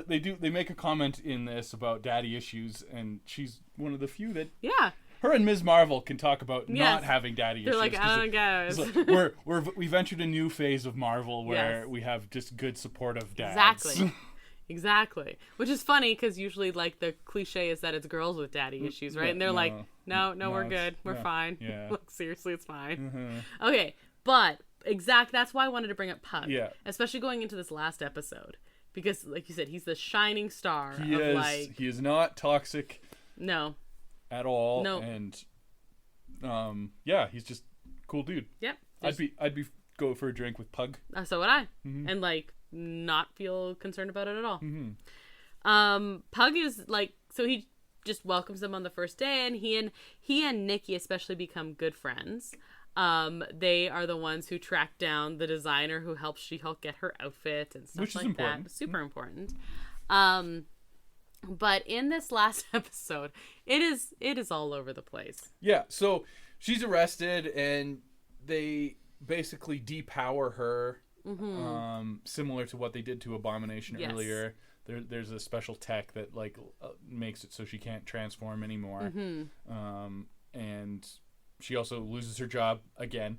they make a comment in this about daddy issues, and she's one of the few that her and Ms. Marvel can talk about not having daddy They're issues. They're like, I don't guys. Like, we've entered a new phase of Marvel where we have just good supportive dads. Exactly. Which is funny because usually like the cliche is that it's girls with daddy issues, right? And they're like, no, we're good. We're fine. Yeah. Look, seriously, it's fine. Okay, but that's why I wanted to bring up Pug. Yeah. Especially going into this last episode. Because, like you said, he's the shining star He is not toxic. No. At all. No. And he's just cool dude. Yep. I'd be go for a drink with Pug. So would I. And like not feel concerned about it at all. Pug is like, so he just welcomes them on the first day, and he and Nikki especially become good friends. They are the ones who track down the designer who helps She-Hulk get her outfit and stuff like that. Super important. But in this last episode, it is all over the place. Yeah, so she's arrested and they basically depower her, similar to what they did to Abomination earlier. There's a special tech that like makes it so she can't transform anymore. And she also loses her job again.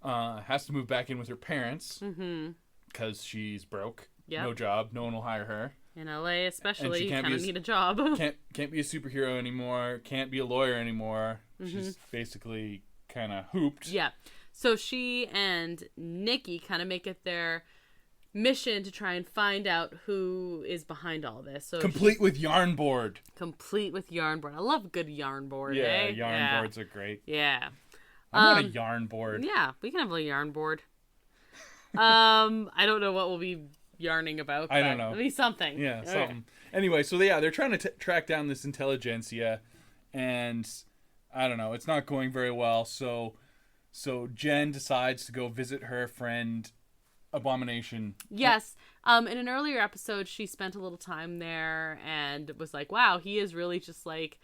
Has to move back in with her parents because she's broke. No job. No one will hire her. In LA especially, you kind of need a job. Can't be a superhero anymore. Can't be a lawyer anymore. She's basically kind of hooped. Yeah. So she and Nikki kind of make it their mission to try and find out who is behind all this. So complete with yarn board. I love a good yarn board. Yeah, yarn boards are great. Yeah. I want a yarn board. Yeah, we can have a yarn board. I don't know what we'll be yarning about. I don't know. It'll be something. Yeah, something. Anyway, so they're trying to track down this intelligentsia, and I don't know, it's not going very well. So Jen decides to go visit her friend Abomination. Yes. In an earlier episode, she spent a little time there and was like, wow, he is really just like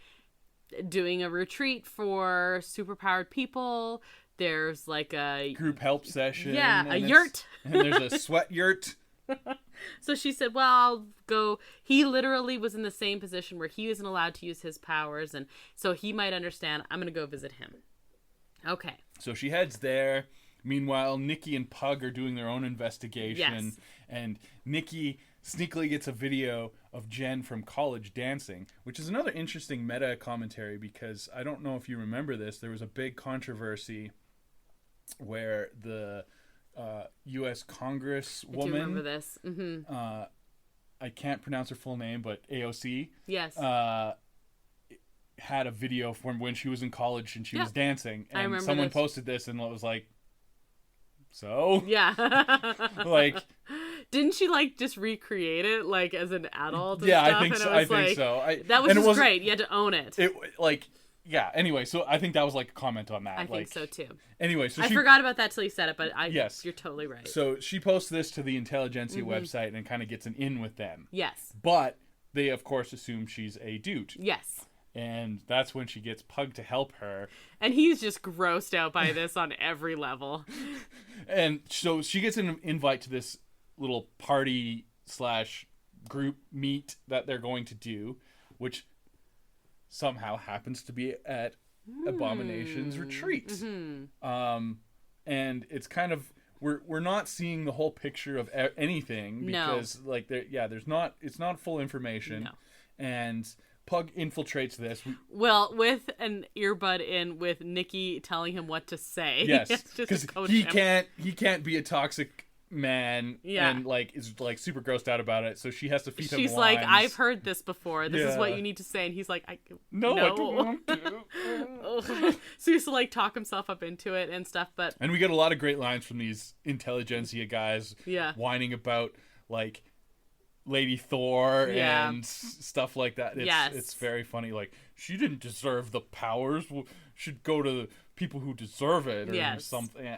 doing a retreat for superpowered people. There's like a group help session. Yeah, a yurt. And there's a sweat yurt. So she said, well, I'll go. He literally was in the same position where he wasn't allowed to use his powers, and so he might understand. I'm going to go visit him. Okay. So she heads there. Meanwhile, Nikki and Pug are doing their own investigation. And Nikki sneakily gets a video of Jen from college dancing, which is another interesting meta commentary because I don't know if you remember this. There was a big controversy where the U.S. Congresswoman... I do remember this. I can't pronounce her full name, but AOC. Yes. Had a video from when she was in college and she was dancing. And I remember someone this. posted this and it was like, so? Yeah. Like... Didn't she like just recreate it like as an adult? And yeah, stuff? I think so. I think so. That was just great. You had to own it. Yeah. Anyway, so I think that was like a comment on that. I think so too. Anyway, so I forgot about that till you said it, but yes, you're totally right. So she posts this to the Intelligentsia website and kind of gets an in with them. Yes. But they of course assume she's a dude. Yes. And that's when she gets Pug to help her. And he's just grossed out by this on every level. And so she gets an invite to this little party / group meet that they're going to do, which somehow happens to be at Abomination's retreat. And it's kind of we're not seeing the whole picture of anything because it's not full information. And Pug infiltrates this. Well, with an earbud in, with Nikki telling him what to say. Yes, because he can't be a toxic man and like is like super grossed out about it, so she has to feed him lines. She's like, I've heard this before, this is what you need to say, and he's like, no. I don't want to. So he has to like talk himself up into it and stuff. And we get a lot of great lines from these Intelligentsia guys whining about like Lady Thor and stuff like that. It's very funny. Like, she didn't deserve the powers, should go to the people who deserve it or something.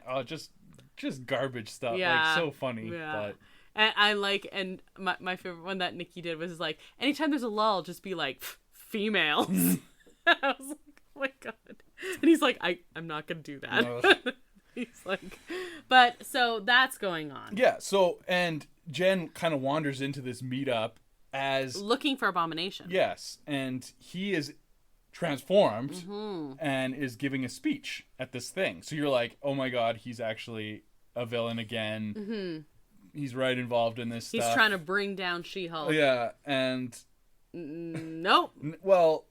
Just garbage stuff. Like, so funny. But and I like, and my favorite one that Nikki did was like, anytime there's a lull, just be like, females. I was like, oh my god. And he's like, I'm not gonna do that. He's like, but so that's going on. Yeah. So and Jen kind of wanders into this meetup as Looking for Abomination. yes, and he is transformed and is giving a speech at this thing. So you're like, oh my god, he's actually a villain again. He's right involved in this stuff. He's trying to bring down She-Hulk. Yeah, and Nope. well,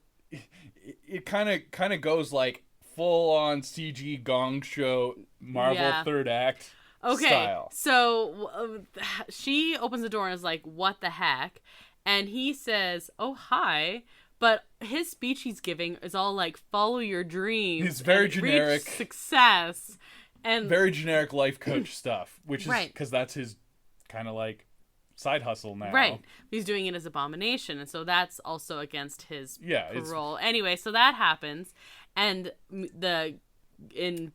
it kind of goes like full on CG Gong Show Marvel third act style. So she opens the door and is like, "What the heck?" And he says, "Oh, hi." But his speech he's giving is all like, "Follow your dreams." He's very and generic. Reach success. And Very generic life coach stuff, which is Right. because that's his kind of like side hustle now. right, he's doing it as Abomination, and so that's also against his Yeah, it's parole. Anyway, so that happens, and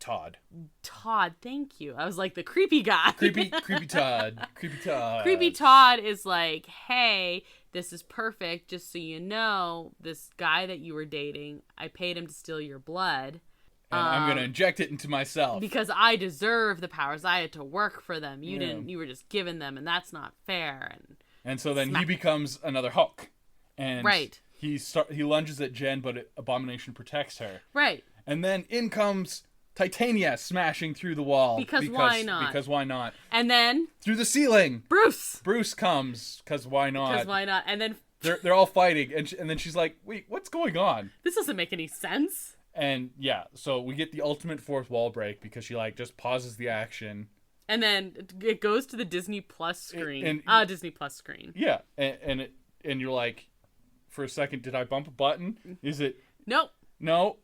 Todd. Todd, thank you. I was like the creepy guy. Creepy Todd. Creepy Todd. Creepy Todd is like, hey, this is perfect. Just so you know, this guy that you were dating, I paid him to steal your blood. And I'm going to inject it into myself. Because I deserve the powers. I had to work for them. You didn't. You were just given them, and that's not fair. And so then he becomes another Hulk. And Right. he lunges at Jen, but Abomination protects her. Right. And then in comes Titania smashing through the wall. Because why not? Because why not? And then Through the ceiling. Bruce. Bruce comes, because why not? Because why not? And then They're all fighting, and then she's like, wait, what's going on? this doesn't make any sense. And yeah, so we get the ultimate fourth wall break because she like just pauses the action. And then it goes to the Disney Plus screen. Disney Plus screen. Yeah, and you're like, for a second, did I bump a button? Is it? Nope. No.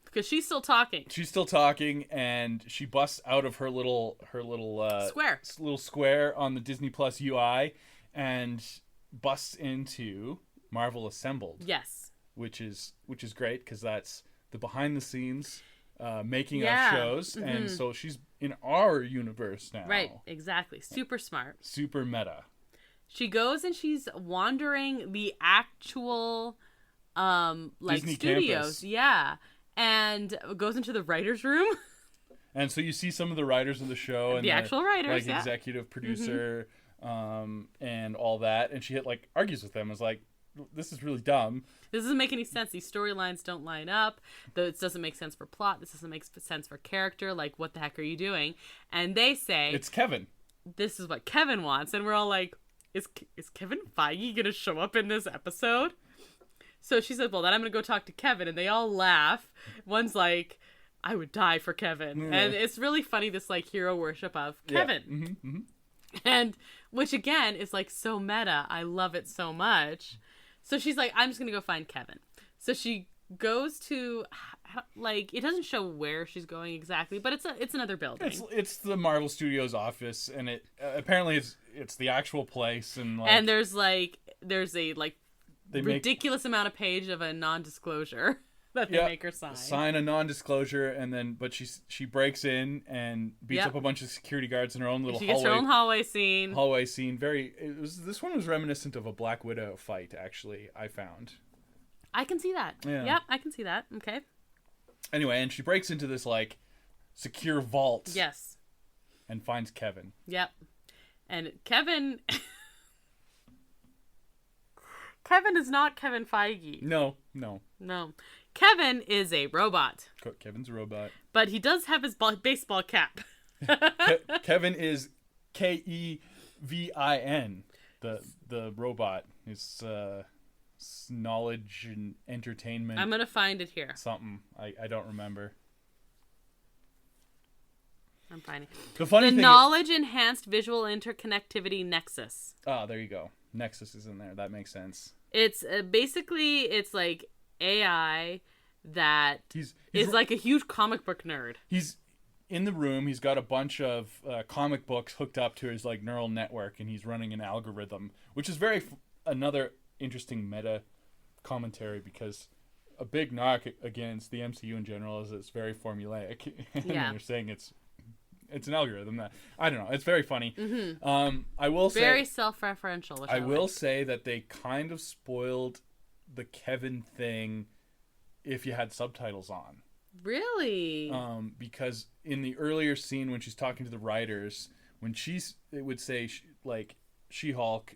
Because she's still talking. She's still talking, and she busts out of her little Square. little square on the Disney Plus UI, and busts into Marvel Assembled. Yes. Which is great because that's the behind the scenes making Yeah. of shows, and so she's in our universe now. Right. Exactly. Super smart. Super meta. She goes and she's wandering the actual like Disney studios. campus. Yeah. And goes into the writer's room. And so you see some of the writers of the show and The actual writers, like yeah. executive producer, and all that. And she like argues with them. Is like, this is really dumb. This doesn't make any sense. These storylines don't line up. This doesn't make sense for plot. This doesn't make sense for character. Like, what the heck are you doing? And they say, It's Kevin. this is what Kevin wants. And we're all like, is Kevin Feige going to show up in this episode? So she said, well, then I'm going to go talk to Kevin. And they all laugh. One's like, I would die for Kevin. And it's really funny, this like hero worship of Kevin. Yeah. And which again is like so meta. I love it so much. So she's like, I'm just going to go find Kevin. So she goes to, like, it doesn't show where she's going exactly, but it's another building. It's the Marvel Studios office, and it apparently it's the actual place, and like, And there's a like they ridiculous amount of page of a non-disclosure that they make her sign a non-disclosure, and then but she breaks in and beats up a bunch of security guards in her own little She gets her own hallway scene. This one was reminiscent of a Black Widow fight, actually. I found. I can see that. Yeah. Yep, I can see that. Okay. Anyway, and she breaks into this like secure vault. Yes. And finds Kevin. Yep. And Kevin is not Kevin Feige. No. Kevin is a robot. Kevin's a robot. But he does have his baseball cap. Kevin is Kevin, the robot. His knowledge and entertainment. I'm going to find it here. Something. I don't remember. I'm finding it. The knowledge enhanced visual interconnectivity nexus. Oh, there you go. Nexus is in there. That makes sense. It's basically, it's like AI that he's is like a huge comic book nerd. He's in the room. He's got a bunch of comic books hooked up to his like neural network, and he's running an algorithm, which is another interesting meta commentary, because a big knock against the MCU in general is it's very formulaic. And they're saying it's an algorithm. That I don't know. It's very funny. Mm-hmm. I will say very self-referential. Which I will say that they kind of spoiled the Kevin thing if you had subtitles on. Really? Because in the earlier scene when she's talking to the writers, when it would say like She-Hulk,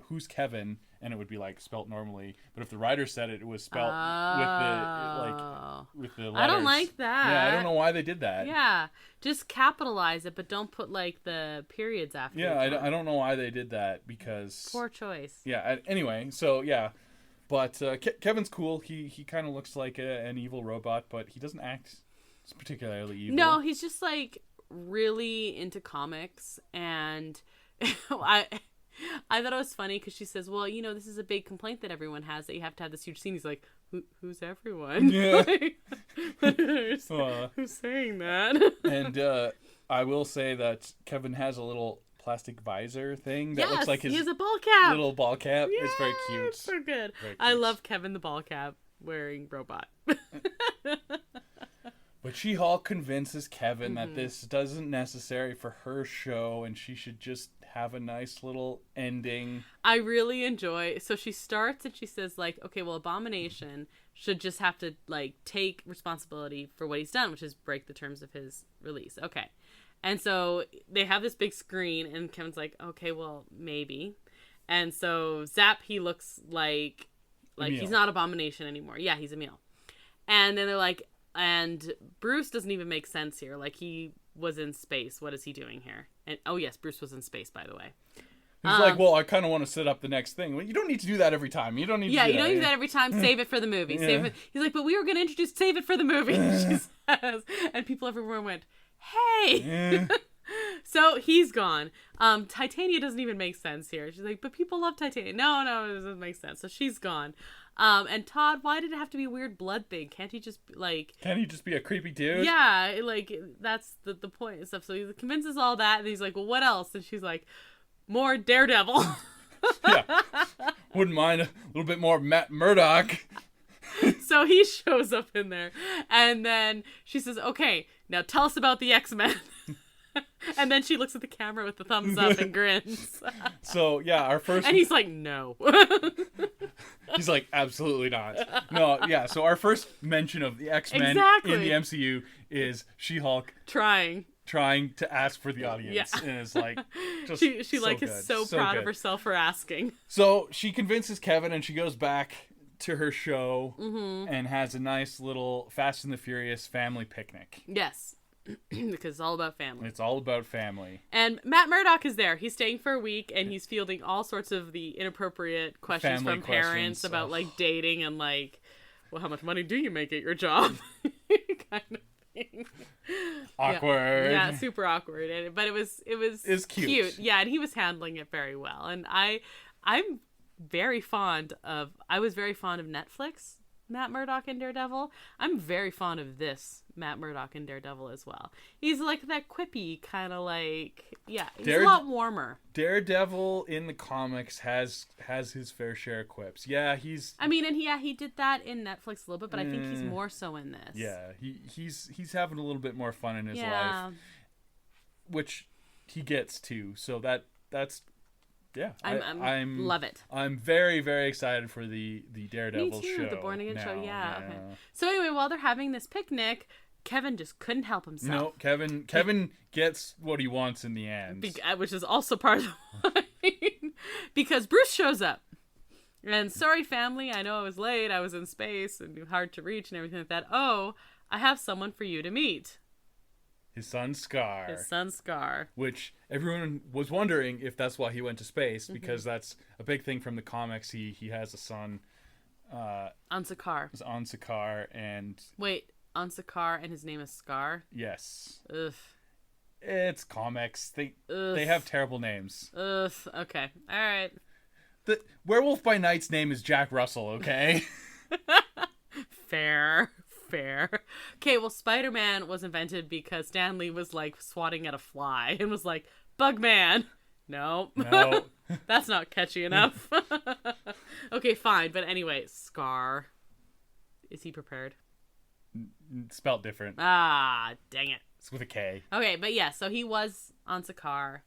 who's Kevin, and it would be like spelt normally. But if the writer said it, it was spelt with the letters. I don't like that. Yeah, I don't know why they did that. Yeah, just capitalize it, but don't put like the periods after. Yeah, I don't know why they did that because poor choice. Yeah. Anyway, so yeah, but Kevin's cool. He kind of looks like an evil robot, but he doesn't act particularly evil. No, he's just like really into comics, and I thought it was funny because she says, well, you know, this is a big complaint that everyone has, that you have to have this huge scene. He's like, who's everyone? Yeah. Who's saying that? And I will say that Kevin has a little plastic visor thing that looks like his he has a ball cap. Little ball cap. Yeah, it's very cute. It's so good. Very cute. I love Kevin the ball cap wearing robot. But She-Hulk convinces Kevin that this isn't necessary for her show and she should just have a nice little ending. I really enjoy. So she starts and she says like, okay, well, Abomination should just have to like take responsibility for what he's done, which is break the terms of his release. Okay. And so they have this big screen and Kevin's like, okay, well, maybe. And so Zap, he looks like he's not Abomination anymore. Yeah, he's Emil. And then they're like, and Bruce doesn't even make sense here. Like, he was in space. What is he doing here? And oh yes, Bruce was in space, by the way. He's like, well, I kind of want to set up the next thing. Well, you don't need to do that every time. You don't need to do that. Yeah, you don't do that every time. Save it for the movie. Save it. He's like, but we were going to introduce Save It for the movie, she says. And people everywhere went, hey! So he's gone. Titania doesn't even make sense here. She's like, but people love Titania. No, it doesn't make sense. So she's gone. And Todd, why did it have to be a weird blood thing? Can't he just Can't he just be a creepy dude? Yeah, like that's the point and stuff. So he convinces all that, and he's like, well, what else? And she's like, more Daredevil. Yeah, wouldn't mind a little bit more Matt Murdock. So he shows up in there, and then she says, okay, now tell us about the X-Men. And then she looks at the camera with the thumbs up and grins. So yeah, our first... And he's like, no. He's like, absolutely not. No, yeah, so our first mention of the X-Men in the MCU is She-Hulk trying to ask for the audience. Yeah. And it's like, just she so like good. Is so proud of herself for asking. So she convinces Kevin and she goes back to her show and has a nice little Fast and the Furious family picnic. Yes. Because it's all about family. It's all about family. And Matt Murdock is there. He's staying for a week, and he's fielding all sorts of the inappropriate questions from parents about, like, dating and, like, well, how much money do you make at your job? Kind of thing. Awkward. Yeah, super awkward. But it was cute. Yeah, and he was handling it very well. And I was very fond of Netflix Matt Murdock and Daredevil. I'm very fond of this Matt Murdock and Daredevil as well. He's like that quippy kind of like, yeah, he's a lot warmer. Daredevil in the comics has his fair share of quips. Yeah, he did that in Netflix a little bit, but I think he's more so in this. Yeah, he's having a little bit more fun in his life, which he gets to. So that's. Yeah, I love it. I'm very, very excited for the Daredevil show. The Born Again show. Yeah. Okay. So anyway, while they're having this picnic, Kevin just couldn't help himself. No, Kevin gets what he wants in the end, which is also part of the line. Because Bruce shows up, and sorry, family, I know I was late. I was in space and hard to reach and everything like that. Oh, I have someone for you to meet. His son Scar. Which everyone was wondering if that's why he went to space, because that's a big thing from the comics. He has a son. On Sakaar. On Sakaar and... Wait, on Sakaar and his name is Scar? Yes. Ugh. It's comics. They have terrible names. Ugh. Okay. All right. The Werewolf by Night's name is Jack Russell, okay? Fair. Okay, well, Spider-Man was invented because Stan Lee was like swatting at a fly and was like, Bugman. No. That's not catchy enough. Okay, fine. But anyway, Scar. Is he prepared? Spelt different. Ah, dang it. It's with a K. Okay, but yeah, so he was on Sakaar,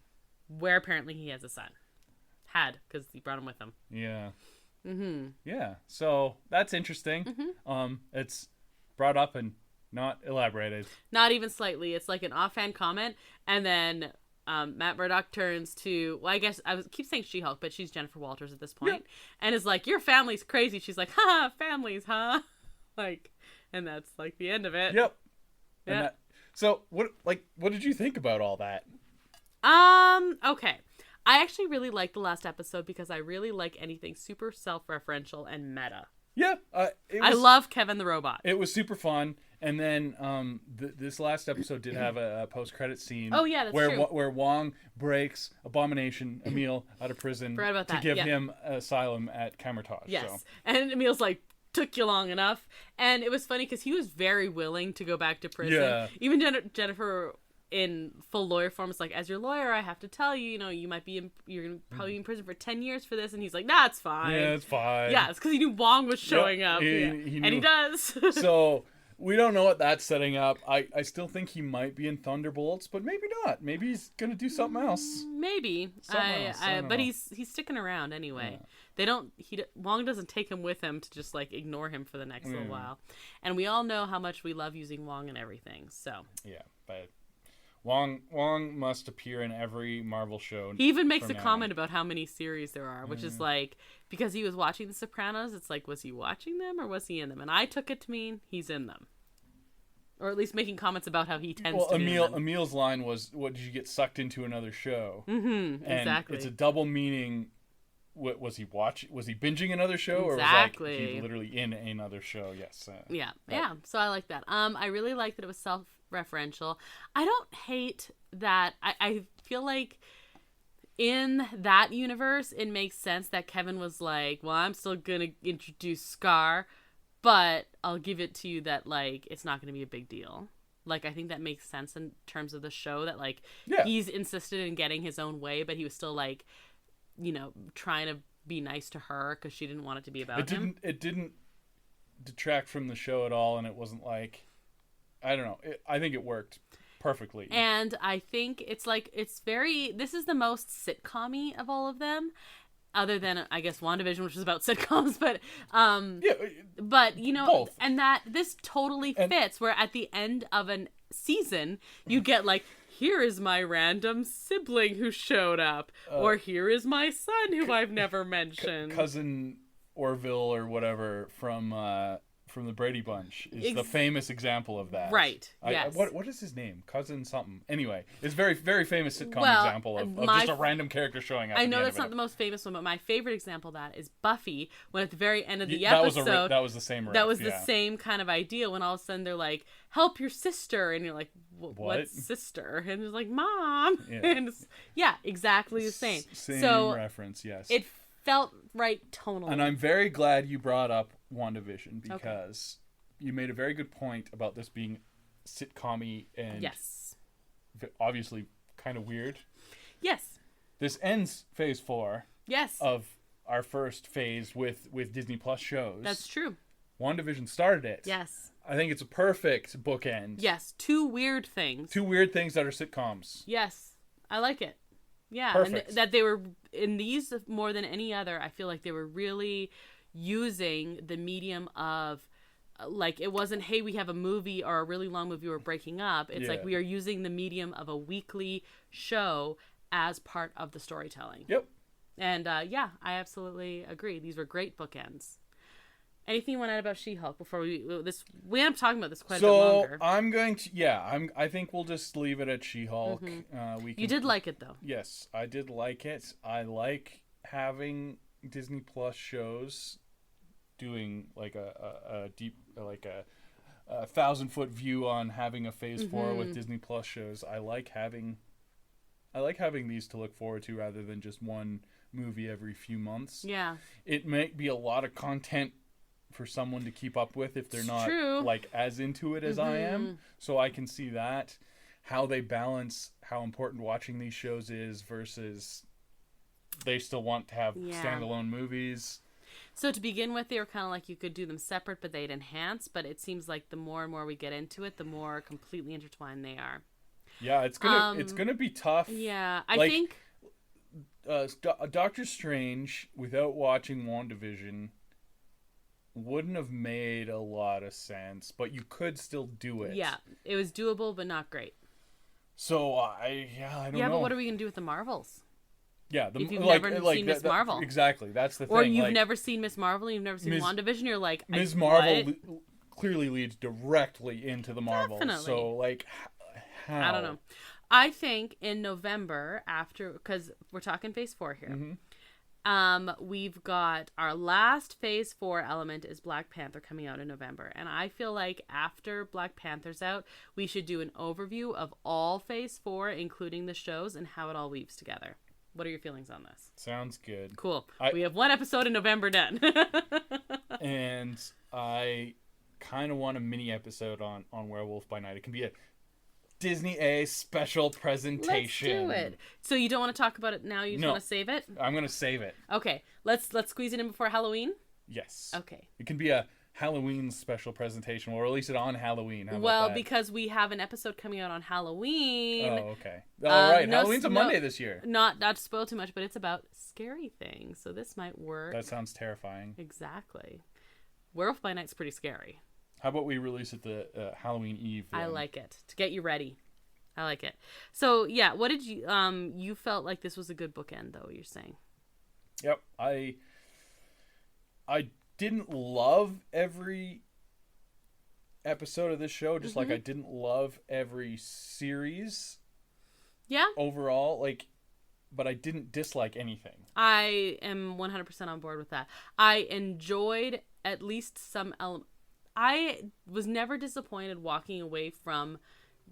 where apparently he has a son. Had, because he brought him with him. Yeah. Yeah, so that's interesting. It's brought up in Not elaborated. Not even slightly. It's like an offhand comment, and then Matt Murdock turns to, well, I guess keep saying She-Hulk, but she's Jennifer Walters at this point, and is like, "Your family's crazy." She's like, "Ha, families, huh?" Like, and that's like the end of it. Yep. Yeah. So what did you think about all that? Okay. I actually really liked the last episode because I really like anything super self-referential and meta. Yeah, I love Kevin the Robot. It was super fun, and then this last episode did have a post-credit scene. Oh yeah, that's true. Where Wong breaks Abomination Emil out of prison to give him asylum at Camertage. Yes, so. And Emil's like, took you long enough, and it was funny because he was very willing to go back to prison. Yeah. Even Jennifer in full lawyer form is like, as your lawyer, I have to tell you, you might be you're gonna probably be in prison for 10 years for this, and he's like, nah, it's fine. Yeah, it's fine. Yeah, it's because he knew Wong was showing up, he and he does. So we don't know what that's setting up. I still think he might be in Thunderbolts, but maybe not. Maybe he's gonna do something else. Maybe. But he's sticking around anyway. Yeah. Wong doesn't take him with him to just like ignore him for the next little while. And we all know how much we love using Wong and everything. So yeah, but Wong must appear in every Marvel show. He even makes a comment about how many series there are, which is like, because he was watching The Sopranos, it's like, was he watching them or was he in them? And I took it to mean he's in them. Or at least making comments about how he tends to be in them. Emil's line was, "What, did you get sucked into another show?" Mm-hmm, and exactly. It's a double meaning. What was he watching? Was he binging another show, exactly. or was he literally in another show? Yes. Yeah. So I like that. I really like that it was self-referential. I don't hate that. I feel like in that universe, it makes sense that Kevin was like, "Well, I'm still gonna introduce Scar, but I'll give it to you that like it's not gonna be a big deal." Like, I think that makes sense in terms of the show, that like he's insisted in getting his own way, but he was still like, trying to be nice to her because she didn't want it to be about him. It didn't detract from the show at all, and it wasn't like, I don't know. I think it worked perfectly. And I think it's like, this is the most sitcom-y of all of them, other than, I guess, WandaVision, which is about sitcoms, but both. And that this totally fits, where at the end of a season, you get like, here is my random sibling who showed up, or here is my son who I've never mentioned. Cousin Orville or whatever from the Brady Bunch is the famous example of that. Right. Yes. What is his name? Cousin something. Anyway, it's very, very famous sitcom example of just a random character showing up. I know that's not the most famous one, but my favorite example of that is Buffy, when at the very end of the episode, that was the same riff, that was the same kind of idea, when all of a sudden they're like, help your sister, and you're like, what sister? And it's like, Mom. Yeah. And exactly the same. Same reference, yes. It felt right tonally. And I'm very glad you brought up WandaVision, because you made a very good point about this being sitcom-y and obviously kind of weird. Yes. This ends Phase 4 of our first phase with Disney Plus shows. That's true. WandaVision started it. Yes. I think it's a perfect bookend. Yes. Two weird things that are sitcoms. Yes. I like it. Yeah. Perfect. And that they were, in these more than any other, I feel like they were really using the medium of, like, it wasn't, hey, we have a movie or a really long movie we're breaking up. It's like, we are using the medium of a weekly show as part of the storytelling. Yep. And I absolutely agree. These were great bookends. Anything you want to add about She-Hulk before we end up talking about this quite a bit longer? So I'm going to, I think we'll just leave it at She-Hulk. Mm-hmm. You did like it, though. Yes, I did like it. I like having Disney Plus shows doing like a deep, like a 1,000-foot view on having a Phase 4 with Disney Plus shows. I like having these to look forward to rather than just one movie every few months. Yeah. It might be a lot of content for someone to keep up with if they're not like as into it as I am. So I can see that, how they balance how important watching these shows is versus they still want to have standalone movies. So to begin with, they were kind of like, you could do them separate, but they'd enhance. But it seems like the more and more we get into it, the more completely intertwined they are. Yeah, it's gonna be tough. Yeah, I think Doctor Strange, without watching WandaVision, wouldn't have made a lot of sense, but you could still do it. Yeah, it was doable, but not great. So I don't know. Yeah, but what are we gonna do with the Marvels? Yeah, if you've never seen Miss Marvel. Exactly, that's the thing. Or you've never seen Miss Marvel, and you've never seen WandaVision, you're like, Ms. Marvel clearly leads directly into the Marvels. Definitely. So, like, how? I don't know. I think in November, because we're talking Phase 4 here, we've got our last Phase 4 element is Black Panther coming out in November. And I feel like after Black Panther's out, we should do an overview of all Phase 4, including the shows, and how it all weaves together. What are your feelings on this? Sounds good. Cool. We have one episode in November done. And I kind of want a mini episode on Werewolf by Night. It can be a Disney A special presentation. Let's do it. So you don't want to talk about it now? You just want to save it? I'm going to save it. Okay. Let's squeeze it in before Halloween? Yes. Okay. It can be a Halloween special presentation. We'll release it on Halloween. How well, about that? because we have an episode coming out on Halloween. Oh, okay. All right. Halloween's a Monday this year. Not to spoil too much, but it's about scary things. So this might work. That sounds terrifying. Exactly. Werewolf by Night's pretty scary. How about we release it the Halloween Eve? Then? I like it. To get you ready. I like it. So, yeah, what did you... you felt like this was a good bookend, though, you're saying. Yep. I didn't love every episode of this show, just like I didn't love every series. Yeah. Overall, like, but I didn't dislike anything. I am 100% on board with that. I enjoyed at least some I was never disappointed walking away from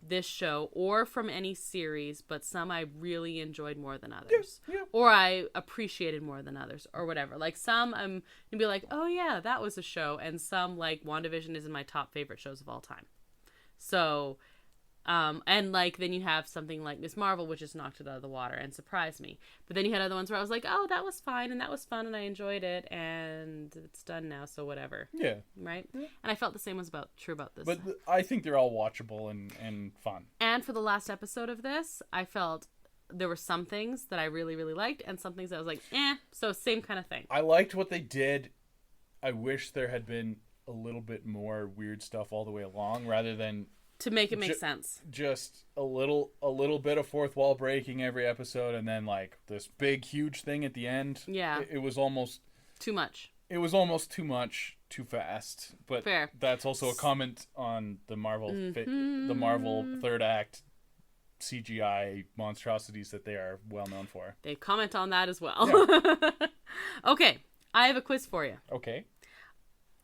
this show or from any series, but some I really enjoyed more than others. Yeah. Or I appreciated more than others, or whatever. Like, some I'm gonna be like, oh yeah, that was a show, and some, like, WandaVision is in my top favorite shows of all time. So and, like, then you have something like Miss Marvel, which just knocked it out of the water and surprised me. But then you had other ones where I was like, oh, that was fine, and that was fun, and I enjoyed it, and it's done now, so whatever. Yeah. Right? Yeah. And I felt the same was true about this. But I think they're all watchable and fun. And for the last episode of this, I felt there were some things that I really, really liked, and some things I was like, so same kind of thing. I liked what they did. I wish there had been a little bit more weird stuff all the way along, rather than... To make it make sense. Just a little bit of fourth wall breaking every episode, and then, like, this big, huge thing at the end. Yeah. It was almost... Too much. It was almost too much, too fast. But Fair. That's also a comment on the Marvel the Marvel third act CGI monstrosities that they are well known for. They comment on that as well. Yeah. Okay. I have a quiz for you. Okay.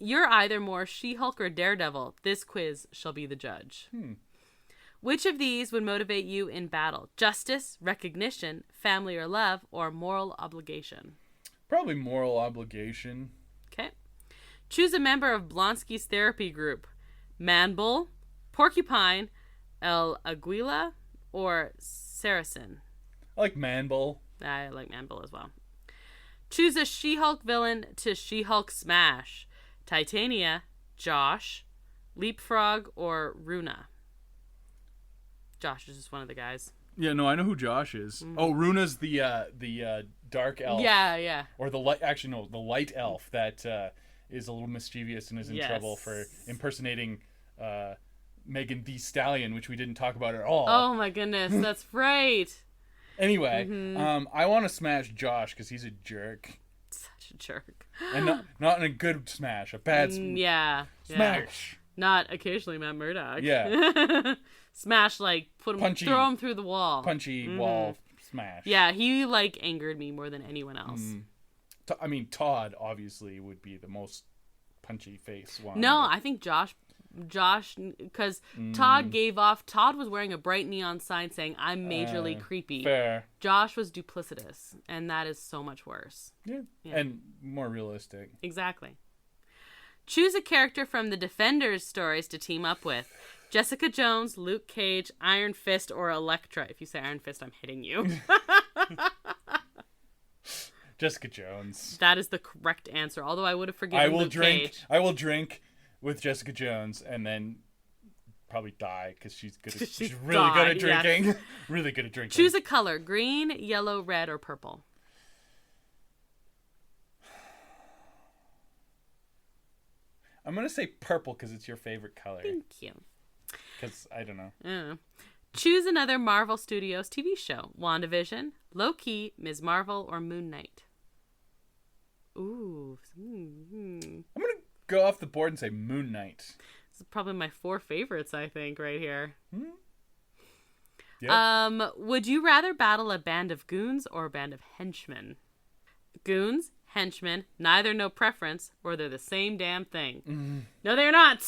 You're either more She-Hulk or Daredevil. This quiz shall be the judge. Which of these would motivate you in battle? Justice, recognition, family or love, or moral obligation? Probably moral obligation. Okay. Choose a member of Blonsky's therapy group. Manbull, Porcupine, El Aguila, or Saracen? I like Manbull. I like Manbull as well. Choose a She-Hulk villain to She-Hulk smash. Titania, Josh, Leapfrog, or Runa? Josh is just one of the guys. Yeah, no, I know who Josh is. Mm-hmm. Oh, Runa's the dark elf. Yeah. Or the light. Actually, no, the light elf that is a little mischievous and is in trouble for impersonating Megan Thee Stallion, which we didn't talk about at all. Oh my goodness, that's right. Anyway, I want to smash Josh because he's a jerk. Such a jerk. And not in a good smash, a bad smash. Yeah. Not occasionally Matt Murdock. Yeah. Smash, like, throw him through the wall. Punchy wall smash. Yeah, he, like, angered me more than anyone else. I mean, Todd, obviously, would be the most punchy face one. No, I think Josh, because Todd was wearing a bright neon sign saying, I'm majorly creepy. Fair. Josh was duplicitous, and that is so much worse. Yeah. And more realistic. Exactly. Choose a character from the Defenders stories to team up with. Jessica Jones, Luke Cage, Iron Fist, or Elektra. If you say Iron Fist, I'm hitting you. Jessica Jones. That is the correct answer, although I would have forgiven Luke Cage. I will drink with Jessica Jones and then probably die because she's good. She's really good at drinking. Yes. Really good at drinking. Choose a color: green, yellow, red, or purple. I'm gonna say purple because it's your favorite color. Thank you. Because I don't know. Choose another Marvel Studios TV show. WandaVision, Loki, Ms. Marvel, or Moon Knight. Ooh. I'm gonna go off the board and say Moon Knight. This is probably my 4 favorites, I think, right here. Yep. Would you rather battle a band of goons or a band of henchmen? Goons, henchmen, neither no preference, or they're the same damn thing. No, they're not.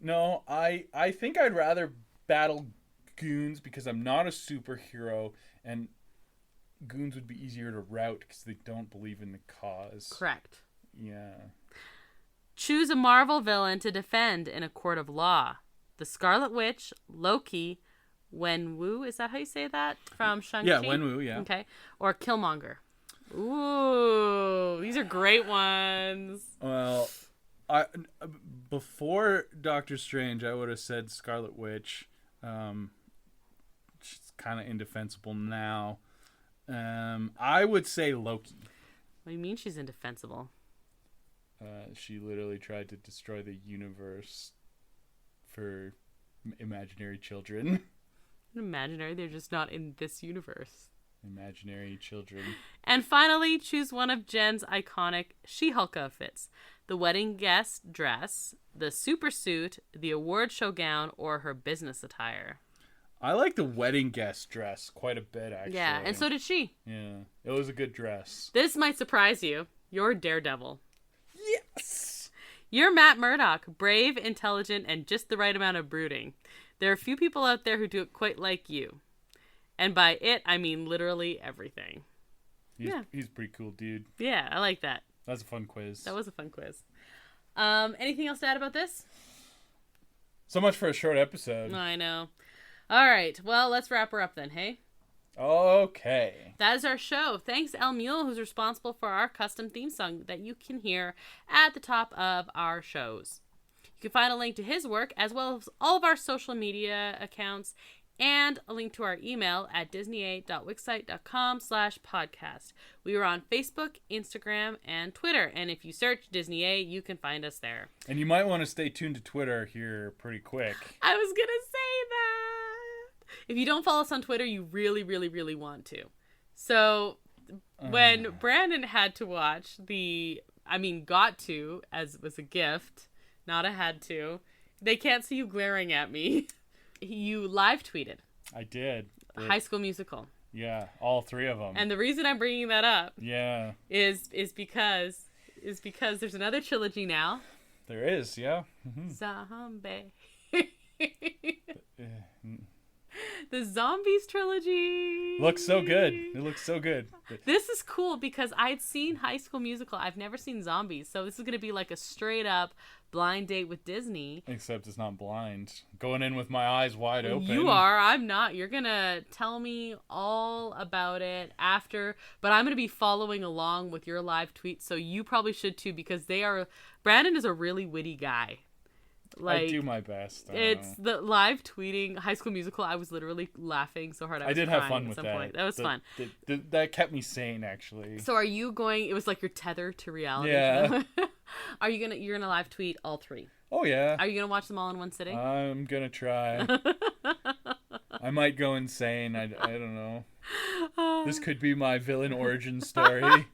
No, I think I'd rather battle goons because I'm not a superhero, and goons would be easier to rout because they don't believe in the cause. Correct. Yeah. Choose a Marvel villain to defend in a court of law. The Scarlet Witch, Loki, Wenwu, is that how you say that? From Shang-Chi? Yeah, Wenwu, yeah. Okay. Or Killmonger. Ooh, these are great ones. Well, before Doctor Strange, I would have said Scarlet Witch. She's kind of indefensible now. I would say Loki. What do you mean she's indefensible? She literally tried to destroy the universe for imaginary children. Imaginary, they're just not in this universe. Imaginary children. And finally, choose one of Jen's iconic She-Hulk outfits. The wedding guest dress, the super suit, the award show gown, or her business attire. I like the wedding guest dress quite a bit, actually. Yeah, and so did she. Yeah, it was a good dress. This might surprise you. You're Daredevil. Yes! You're Matt Murdock, brave, intelligent, and just the right amount of brooding. There are few people out there who do it quite like you. And by it, I mean literally everything. He's a pretty cool dude. Yeah, I like that. That's a fun quiz. That was a fun quiz. Anything else to add about this? So much for a short episode. I know. All right. Well, let's wrap her up then, hey? Okay. That is our show. Thanks, El Mule, who's responsible for our custom theme song that you can hear at the top of our shows. You can find a link to his work as well as all of our social media accounts and a link to our email at disneya.wixsite.com/podcast. We are on Facebook, Instagram, and Twitter. And if you search Disney A, you can find us there. And you might want to stay tuned to Twitter here pretty quick. I was going to say that. If you don't follow us on Twitter, you really, really, really want to. So when Brandon had to watch got to, as was a gift, not a had to, they can't see you glaring at me. You live tweeted. I did. High School Musical. Yeah, all 3 of them. And the reason I'm bringing that up is because there's another trilogy now. There is, yeah. Mm-hmm. Zombie. The Zombies trilogy. Looks so good. It looks so good. This is cool because I'd seen High School Musical. I've never seen Zombies. So this is going to be like a straight up blind date with Disney. Except it's not blind. Going in with my eyes wide open. You are. I'm not. You're going to tell me all about it after. But I'm going to be following along with your live tweets. So you probably should too because Brandon is a really witty guy. I do my best. It's the live tweeting High School Musical. I was literally laughing so hard. I did have fun with that. Point. That was fun. That kept me sane, actually. So are you going? It was like your tether to reality. Yeah. You're gonna live tweet all 3? Oh yeah. Are you gonna watch them all in one sitting? I'm gonna try. I might go insane. I don't know. This could be my villain origin story.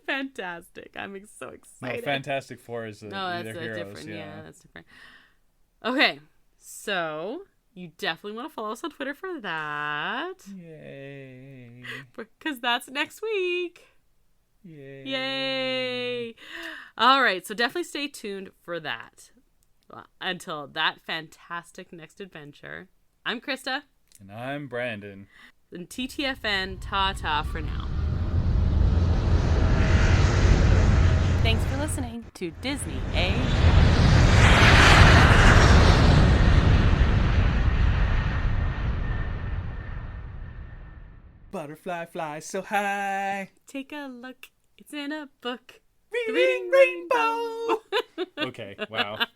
Fantastic. I'm so excited. No, Fantastic Four is that's heroes, different. Yeah, that's different. Okay, so you definitely want to follow us on Twitter for that. Yay. Because that's next week. Yay. Yay. All right, so definitely stay tuned for that. Until that fantastic next adventure. I'm Krysta. And I'm Brandon. And TTFN, ta-ta for now. Thanks for listening to Disney A. Butterfly flies so high. Take a look. It's in a book. Reading Rainbow. Okay, wow.